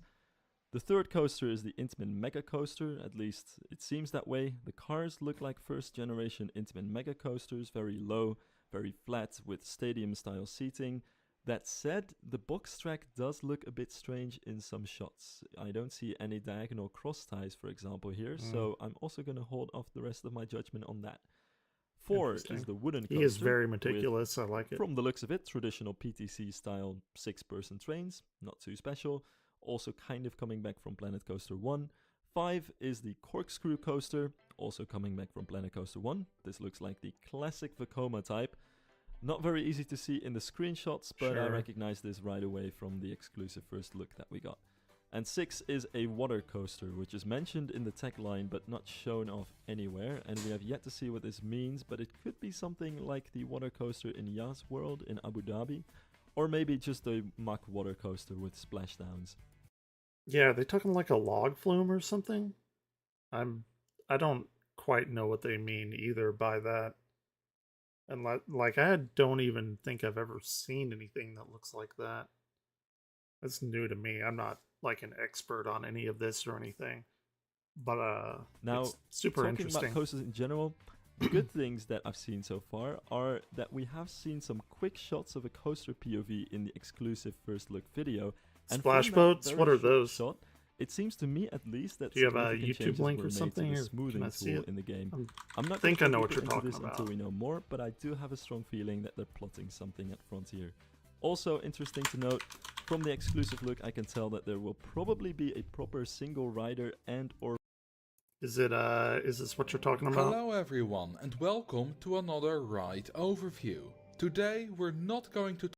The third coaster is the Intamin Mega Coaster, at least it seems that way. The cars look like first generation Intamin Mega Coasters, very low, very flat, with stadium style seating. That said, the box track does look a bit strange in some shots. I don't see any diagonal cross ties, for example, here, so I'm also going to hold off the rest of my judgment on that. 4 is the wooden coaster. He is very meticulous, I like it. From the looks of it, traditional PTC style 6-person trains, not too special. Also kind of coming back from Planet Coaster 1. 5 is the corkscrew coaster, also coming back from Planet Coaster 1. This looks like the classic Vekoma type. Not very easy to see in the screenshots, but I recognize this right away from the exclusive first look that we got. And 6 is a water coaster, which is mentioned in the tagline but not shown off anywhere, and we have yet to see what this means, but it could be something like the water coaster in Yas World in Abu Dhabi, or maybe just a muck water coaster with splashdowns. Yeah, they took him like a log flume or something. I don't quite know what they mean either by that. And like I don't even think I've ever seen anything that looks like that. That's new to me. I'm not like an expert on any of this or anything. But now, it's super talking interesting. about coasters in general, the good things that I've seen so far are that we have seen some quick shots of a coaster POV in the exclusive first look video. And Splash boats? What are those? Shot, it seems to me at least that do you have a YouTube link or something? Or smoothing tool in the game. I'm not think I know what you're talking about about until we know more, but I do have a strong feeling that they're plotting something at Frontier. Also interesting to note, from the exclusive look, I can tell that there will probably be a proper single rider and or. Is this what you're talking about? Hello everyone, and welcome to another ride overview. Today we're not going to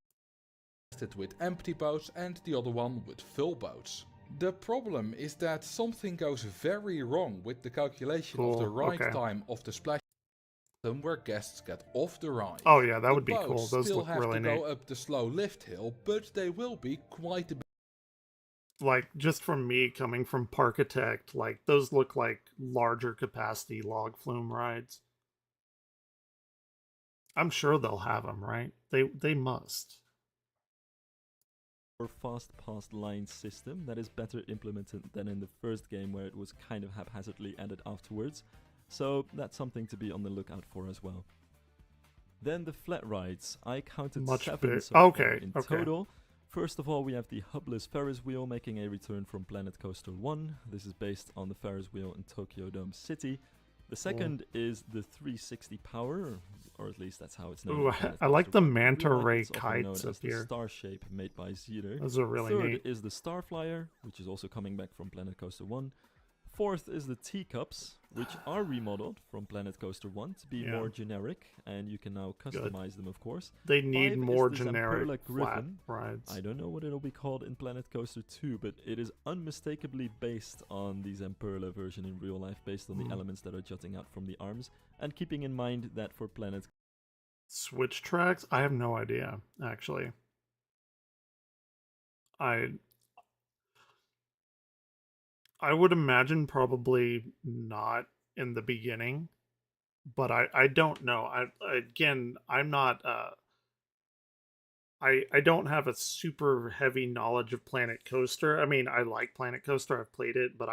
test it with empty boats and the other one with full boats. The problem is that something goes very wrong with the calculation of the ride time of the splash system where guests get off the ride. Oh yeah, that would be cool. Those still look have really to neat. go up the slow lift hill, but they will be quite a bit. Like, just from me coming from Parkitect, like, those look like larger capacity log flume rides. I'm sure they'll have them, right? They must. Or fast pass line system that is better implemented than in the first game where it was kind of haphazardly added afterwards. So that's something to be on the lookout for as well. Then the flat rides. I counted 7 so far in total. First of all, we have the hubless Ferris wheel making a return from Planet Coaster 1. This is based on the Ferris wheel in Tokyo Dome City. The second is the 360 power, or at least that's how it's known. Ooh, I like the manta ray kites up here. The star shape made by Zeder. Those are really neat. Third is the Starflyer, which is also coming back from Planet Coaster 1. Fourth is the teacups, which are remodeled from Planet Coaster 1 to be more generic, and you can now customize them, of course. They need 5 more is the generic flat Griffin. rides. I don't know what it'll be called in Planet Coaster 2, but it is unmistakably based on the Zamperla version in real life, based on the elements that are jutting out from the arms, and keeping in mind that for Planet Switch tracks? I have no idea, actually. I would imagine probably not in the beginning, but I don't know. I'm not I don't have a super heavy knowledge of Planet Coaster. I mean, I like Planet Coaster. I've played it, but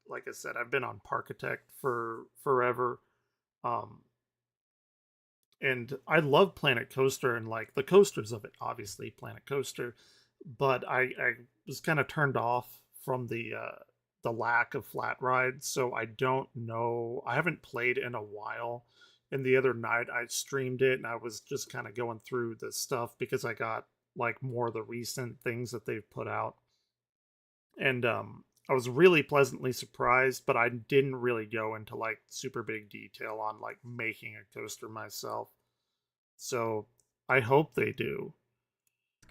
like I said, I've been on Parkitect for forever. And I love Planet Coaster and like the coasters of it, obviously Planet Coaster, but I was kind of turned off from the lack of flat rides, so I don't know. I haven't played in a while, and the other night I streamed it and I was just kind of going through the stuff because I got like more of the recent things that they've put out, and I was really pleasantly surprised, but I didn't really go into like super big detail on like making a coaster myself, so I hope they do.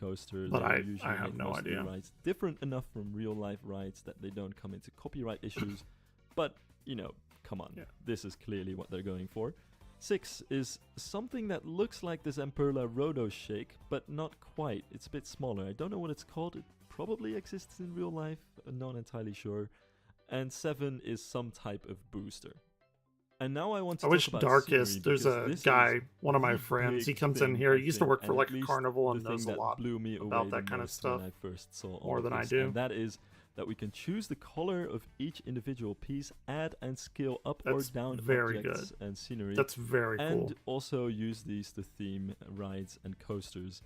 Coaster, but I usually have no idea. Rides different enough from real life rides that they don't come into copyright issues, but you know, come on, this is clearly what they're going for. 6 is something that looks like this Zamperla Rodo Shake, but not quite. It's a bit smaller. I don't know what it's called. It probably exists in real life. I'm not entirely sure. and 7 is some type of booster. And now I want to I talk wish about Darkest, scenery, there's because a this guy, is one of my the friends, he big comes in thing, here. I He used to think, work for and like at a least carnival the and knows thing a that lot blew me away about the that kind of most stuff when I first saw all more of than I this, do. and that is that we can choose the color of each individual piece, add and scale up That's or down very objects good. and scenery, That's very cool. and also use these to theme rides and coasters,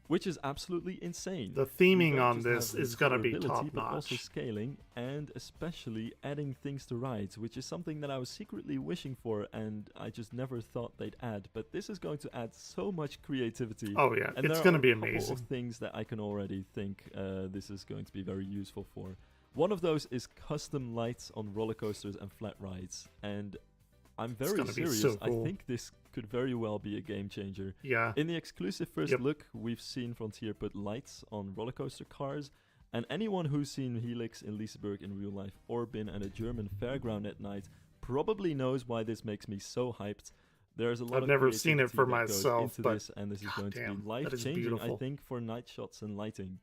which is absolutely insane. The You theming don't on just this have is going to be recolorability, top but also notch. scaling, and especially adding things to rides, which is something that I was secretly wishing for and I just never thought they'd add. But this is going to add so much creativity. Oh yeah, And it's there going to are be a couple amazing. of things that I can already think this is going to be very useful for. One of those is custom lights on roller coasters and flat rides, and I'm very gonna be serious. so cool. I think this could very well be a game changer. Yeah, In the exclusive first Yep. look, we've seen Frontier put lights on roller coaster cars, and anyone who's seen Helix in Liseberg in real life or been at a German fairground at night probably knows why this makes me so hyped. There's a lot I've of never seen it creativity for that goes myself, into but this, and this is going to goddamn, be that life is changing, I beautiful. think, for night shots and lighting.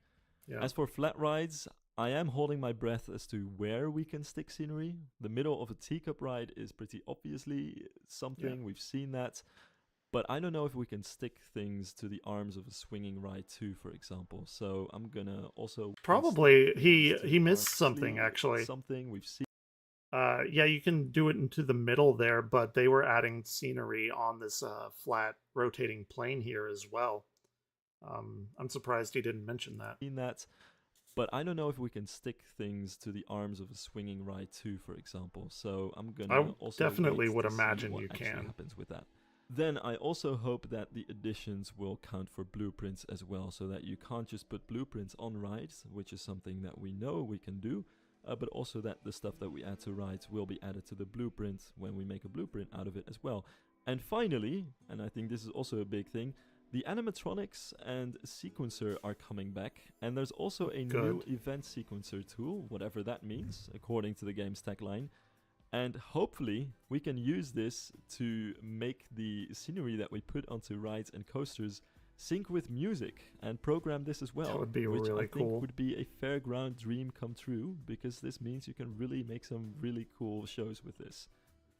yeah. As for flat rides, I am holding my breath as to where we can stick scenery. The middle of a teacup ride is pretty obviously something, we've seen that. But I don't know if we can stick things to the arms of a swinging ride too, for example. So I'm gonna also Probably stick he things to he the missed arms. something Obviously, actually. something we've seen. Yeah, you can do it into the middle there, but they were adding scenery on this flat rotating plane here as well. I'm surprised he didn't mention that. That, but I don't know if we can stick things to the arms of a swinging ride too, for example. So I'm gonna also definitely wait would to see imagine what you actually can. happens with that. Then I also hope that the additions will count for blueprints as well, so that you can't just put blueprints on rides, which is something that we know we can do, but also that the stuff that we add to rides will be added to the blueprint when we make a blueprint out of it as well. And finally, and I think this is also a big thing, the animatronics and sequencer are coming back, and there's also a new event sequencer tool, whatever that means, according to the game's tagline. And hopefully we can use this to make the scenery that we put onto rides and coasters sync with music and program this as well. That would be which really I think cool. would be a fairground dream come true, because this means you can really make some really cool shows with this.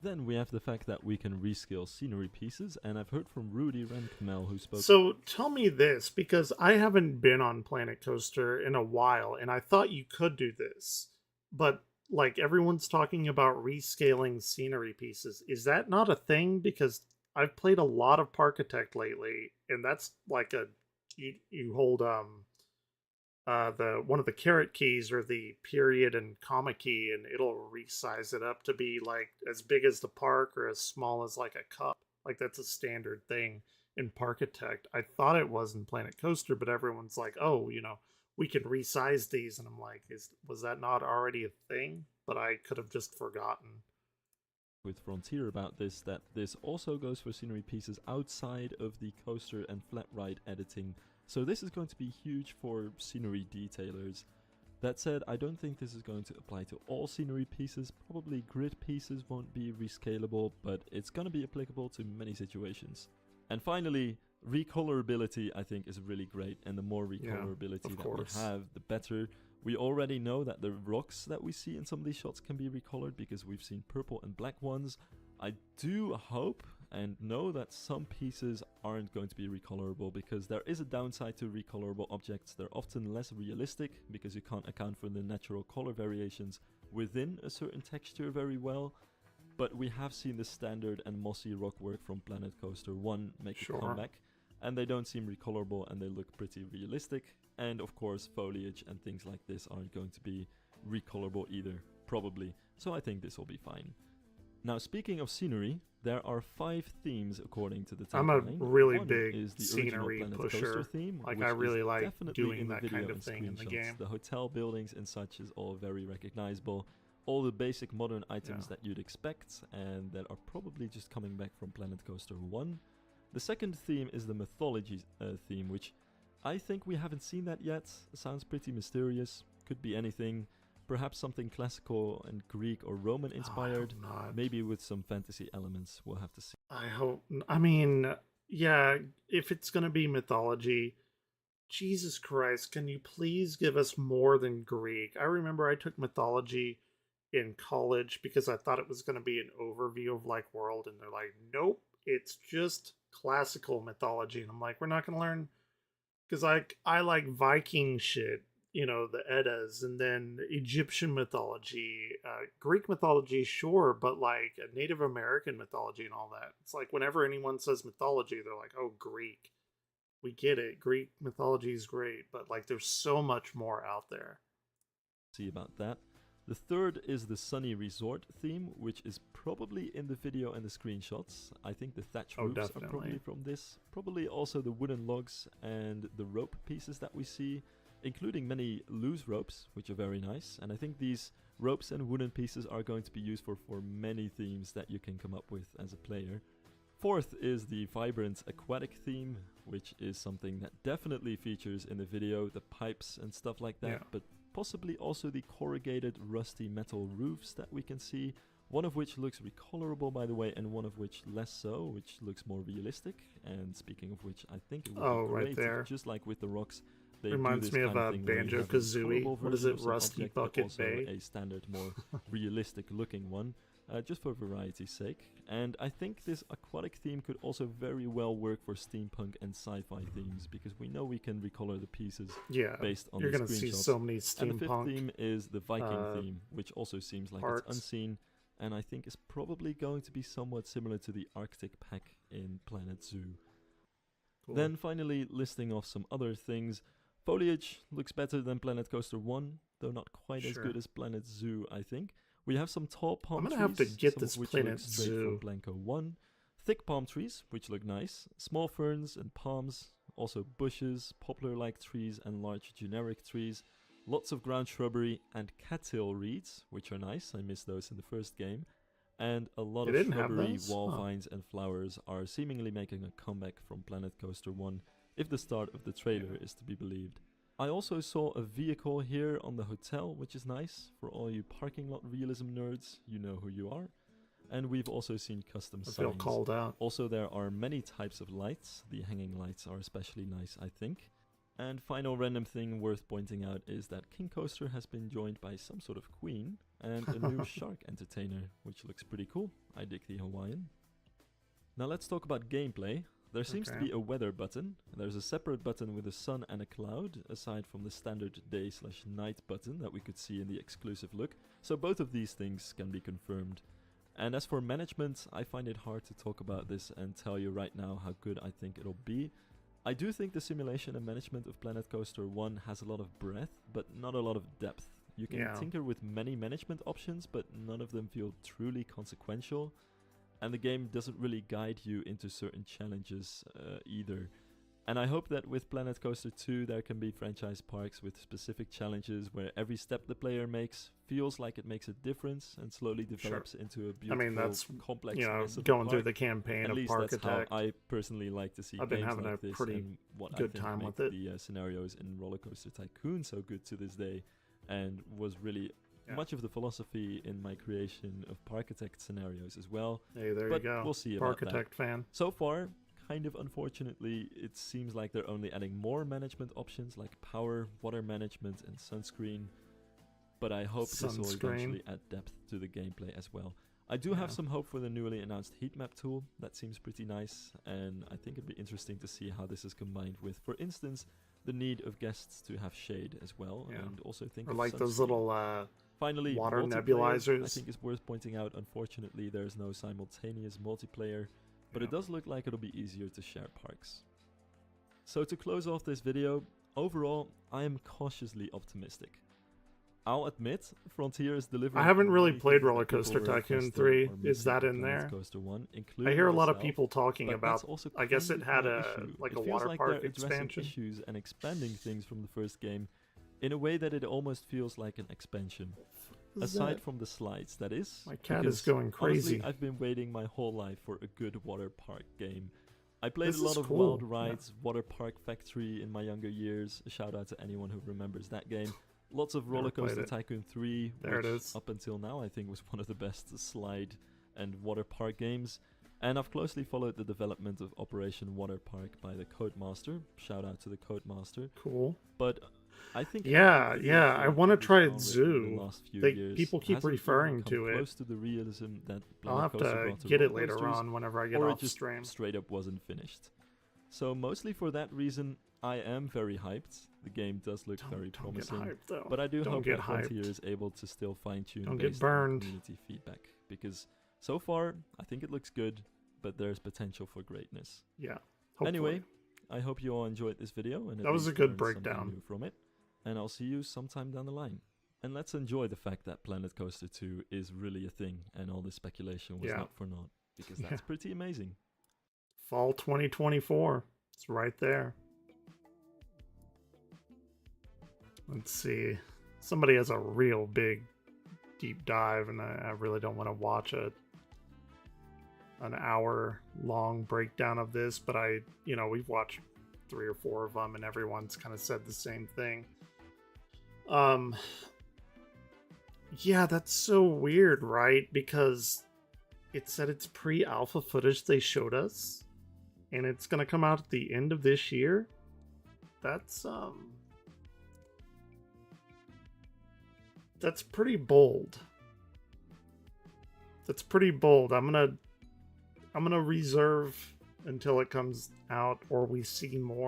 Then we have the fact that we can rescale scenery pieces, and I've heard from Rudy Renkamel, who spoke. So tell me this, because I haven't been on Planet Coaster in a while, and I thought you could do this, but like everyone's talking about rescaling scenery pieces. Is that not a thing? Because I've played a lot of Parkitect lately, and that's like you hold the one of the caret keys or the period and comma key, and it'll resize it up to be like as big as the park or as small as like a cup. Like that's a standard thing in Parkitect. I thought it was in Planet Coaster, but everyone's like, oh, we can resize these, and I'm like, was that not already a thing? But I could have just forgotten. With Frontier about this, that this also goes for scenery pieces outside of the coaster and flat ride editing. So this is going to be huge for scenery detailers. That said, I don't think this is going to apply to all scenery pieces. Probably grid pieces won't be rescalable, but it's going to be applicable to many situations. And finally, recolorability I think is really great, and the more recolorability that we have, the better. We already know that the rocks that we see in some of these shots can be recolored because we've seen purple and black ones. I do hope and know that some pieces aren't going to be recolorable, because there is a downside to recolorable objects. They're often less realistic because you can't account for the natural color variations within a certain texture very well. But we have seen the standard and mossy rock work from Planet Coaster 1 make a comeback, and they don't seem recolorable and they look pretty realistic. And of course foliage and things like this aren't going to be recolorable either, probably. So I think this will be fine. Now, speaking of scenery, there are 5 themes according to the tagline. I'm a really One big is the scenery original Planet pusher. Coaster theme, Like, which I really is like definitely doing in the that video kind of and thing in the screenshots. game. The hotel buildings and such is all very recognizable. All the basic modern items that you'd expect, and that are probably just coming back from Planet Coaster 1. The second theme is the mythology theme, which I think we haven't seen that yet. Sounds pretty mysterious. Could be anything. Perhaps something classical and Greek or Roman inspired. Maybe with some fantasy elements. We'll have to see. I hope. I mean, yeah, if it's going to be mythology, Jesus Christ, can you please give us more than Greek? I remember I took mythology in college because I thought it was going to be an overview of like world, and they're like, nope, it's just classical mythology. And I'm like, we're not going to learn, because I like Viking shit, you know, the Eddas, and then Egyptian mythology, Greek mythology, sure, but like a Native American mythology and all that. It's like whenever anyone says mythology, they're like, oh, Greek. We get it. Greek mythology is great, but like there's so much more out there. See about that. The third is the sunny resort theme, which is probably in the video and the screenshots. I think the thatch roofs are probably from this. Probably also the wooden logs and the rope pieces that we see, including many loose ropes, which are very nice. And I think these ropes and wooden pieces are going to be used for many themes that you can come up with as a player. Fourth is the vibrant aquatic theme, which is something that definitely features in the video, the pipes and stuff like that, but possibly also the corrugated rusty metal roofs that we can see, one of which looks recolorable by the way, and one of which less so, which looks more realistic. And speaking of which, I think it would be great, right there. Just like with the rocks, they reminds do me this of kind of Banjo-Kazooie. What is it, Rusty Bucket Bay? A standard, more realistic looking one. Just for variety's sake. And I think this aquatic theme could also very well work for steampunk and sci-fi themes, because we know we can recolor the pieces based on the screenshots. You're going to see so many steampunk. And the fifth theme is the Viking theme, which also seems like parts. It's unseen, and I think is probably going to be somewhat similar to the Arctic pack in Planet Zoo. Cool. Then finally, listing off some other things. Foliage looks better than Planet Coaster 1, though not quite as good as Planet Zoo, I think. We have some tall palm trees, I'm gonna have to get this which Planet look straight Zoo from Blanco 1. Thick palm trees, which look nice. Small ferns and palms, also bushes, poplar-like trees and large generic trees. Lots of ground shrubbery and cattail reeds, which are nice. I missed those in the first game. And a lot of shrubbery, wall vines and flowers are seemingly making a comeback from Planet Coaster 1, if the start of the trailer is to be believed. I also saw a vehicle here on the hotel, which is nice. For all you parking lot realism nerds, you know who you are. And we've also seen custom signs. I feel called out. Also, there are many types of lights. The hanging lights are especially nice, I think. And final random thing worth pointing out is that King Coaster has been joined by some sort of queen and a new shark entertainer, which looks pretty cool. I dig the Hawaiian. Now let's talk about gameplay. There seems to be a weather button. There's a separate button with a sun and a cloud, aside from the standard day/night button that we could see in the exclusive look. So both of these things can be confirmed. And as for management, I find it hard to talk about this and tell you right now how good I think it'll be. I do think the simulation and management of Planet Coaster 1 has a lot of breadth, but not a lot of depth. You can tinker with many management options, but none of them feel truly consequential. And the game doesn't really guide you into certain challenges either. And I hope that with Planet Coaster 2 there can be franchise parks with specific challenges where every step the player makes feels like it makes a difference and slowly develops into a beautiful, complex mess of going through the campaign of Park Attack. That's how I personally like to see I've games been having like a this, pretty and what good I think time make with it. the scenarios in Roller Coaster Tycoon so good to this day, and was really much of the philosophy in my creation of Parkitect scenarios as well. Hey, there but you go. We'll see about Parkitect fan. So far, kind of unfortunately, it seems like they're only adding more management options like power, water management, and sunscreen. But I hope this will eventually add depth to the gameplay as well. I do have some hope for the newly announced heat map tool. That seems pretty nice, and I think it'd be interesting to see how this is combined with, for instance, the need of guests to have shade as well, and also think of like those sunscreen. Little finally water multiplayer, nebulizers. I think it's worth pointing out, unfortunately there's no simultaneous multiplayer, but it does look like it'll be easier to share parks. So to close off this video, overall I am cautiously optimistic. I'll admit, Frontier is delivering. I haven't really played Roller Coaster Tycoon 3. Is that in there? Coaster 1, I hear a lot of people talking about. I guess it had a water park expansion. Issues and expanding things from the first game in a way that it almost feels like an expansion. Aside from the slides, that is. My cat is going crazy. Honestly, I've been waiting my whole life for a good water park game. I played a lot of Wild Rides, Water Park Factory in my younger years. A shout out to anyone who remembers that game. Lots of Roller Coaster Tycoon 3, which up until now I think was one of the best slide and water park games. And I've closely followed the development of Operation Water Park by the Codemaster. Shout out to the Codemaster. Cool. But I think Yeah, every video yeah, I game want to in this try genre in Zoo. the last few They years people keep hasn't even referring come to it. close to the realism that I'll Planet have Coaster to brought to get it roller later coasters, on whenever I get or it off just stream. straight up wasn't finished. So mostly for that reason, I am very hyped. The game does look very Don't get promising, hyped though. but I do Don't hope get that Frontier hyped. is able to still fine-tune Don't get based on burned. community feedback, because so far I think it looks good, but there's potential for greatness. Yeah. Hopefully. Anyway, I hope you all enjoyed this video and at that was a least good learned something breakdown. new from it, and I'll see you sometime down the line. And let's enjoy the fact that Planet Coaster 2 is really a thing and all this speculation was Yeah. not for naught, because Yeah. that's pretty amazing. Fall 2024. It's right there. Let's see. Somebody has a real big deep dive, and I really don't want to watch an hour long breakdown of this, but we've watched 3 or 4 of them, and everyone's kind of said the same thing. Yeah, that's so weird, right? Because it said it's pre-alpha footage they showed us, and it's gonna come out at the end of this year. That's pretty bold. That's pretty bold. I'm gonna reserve until it comes out or we see more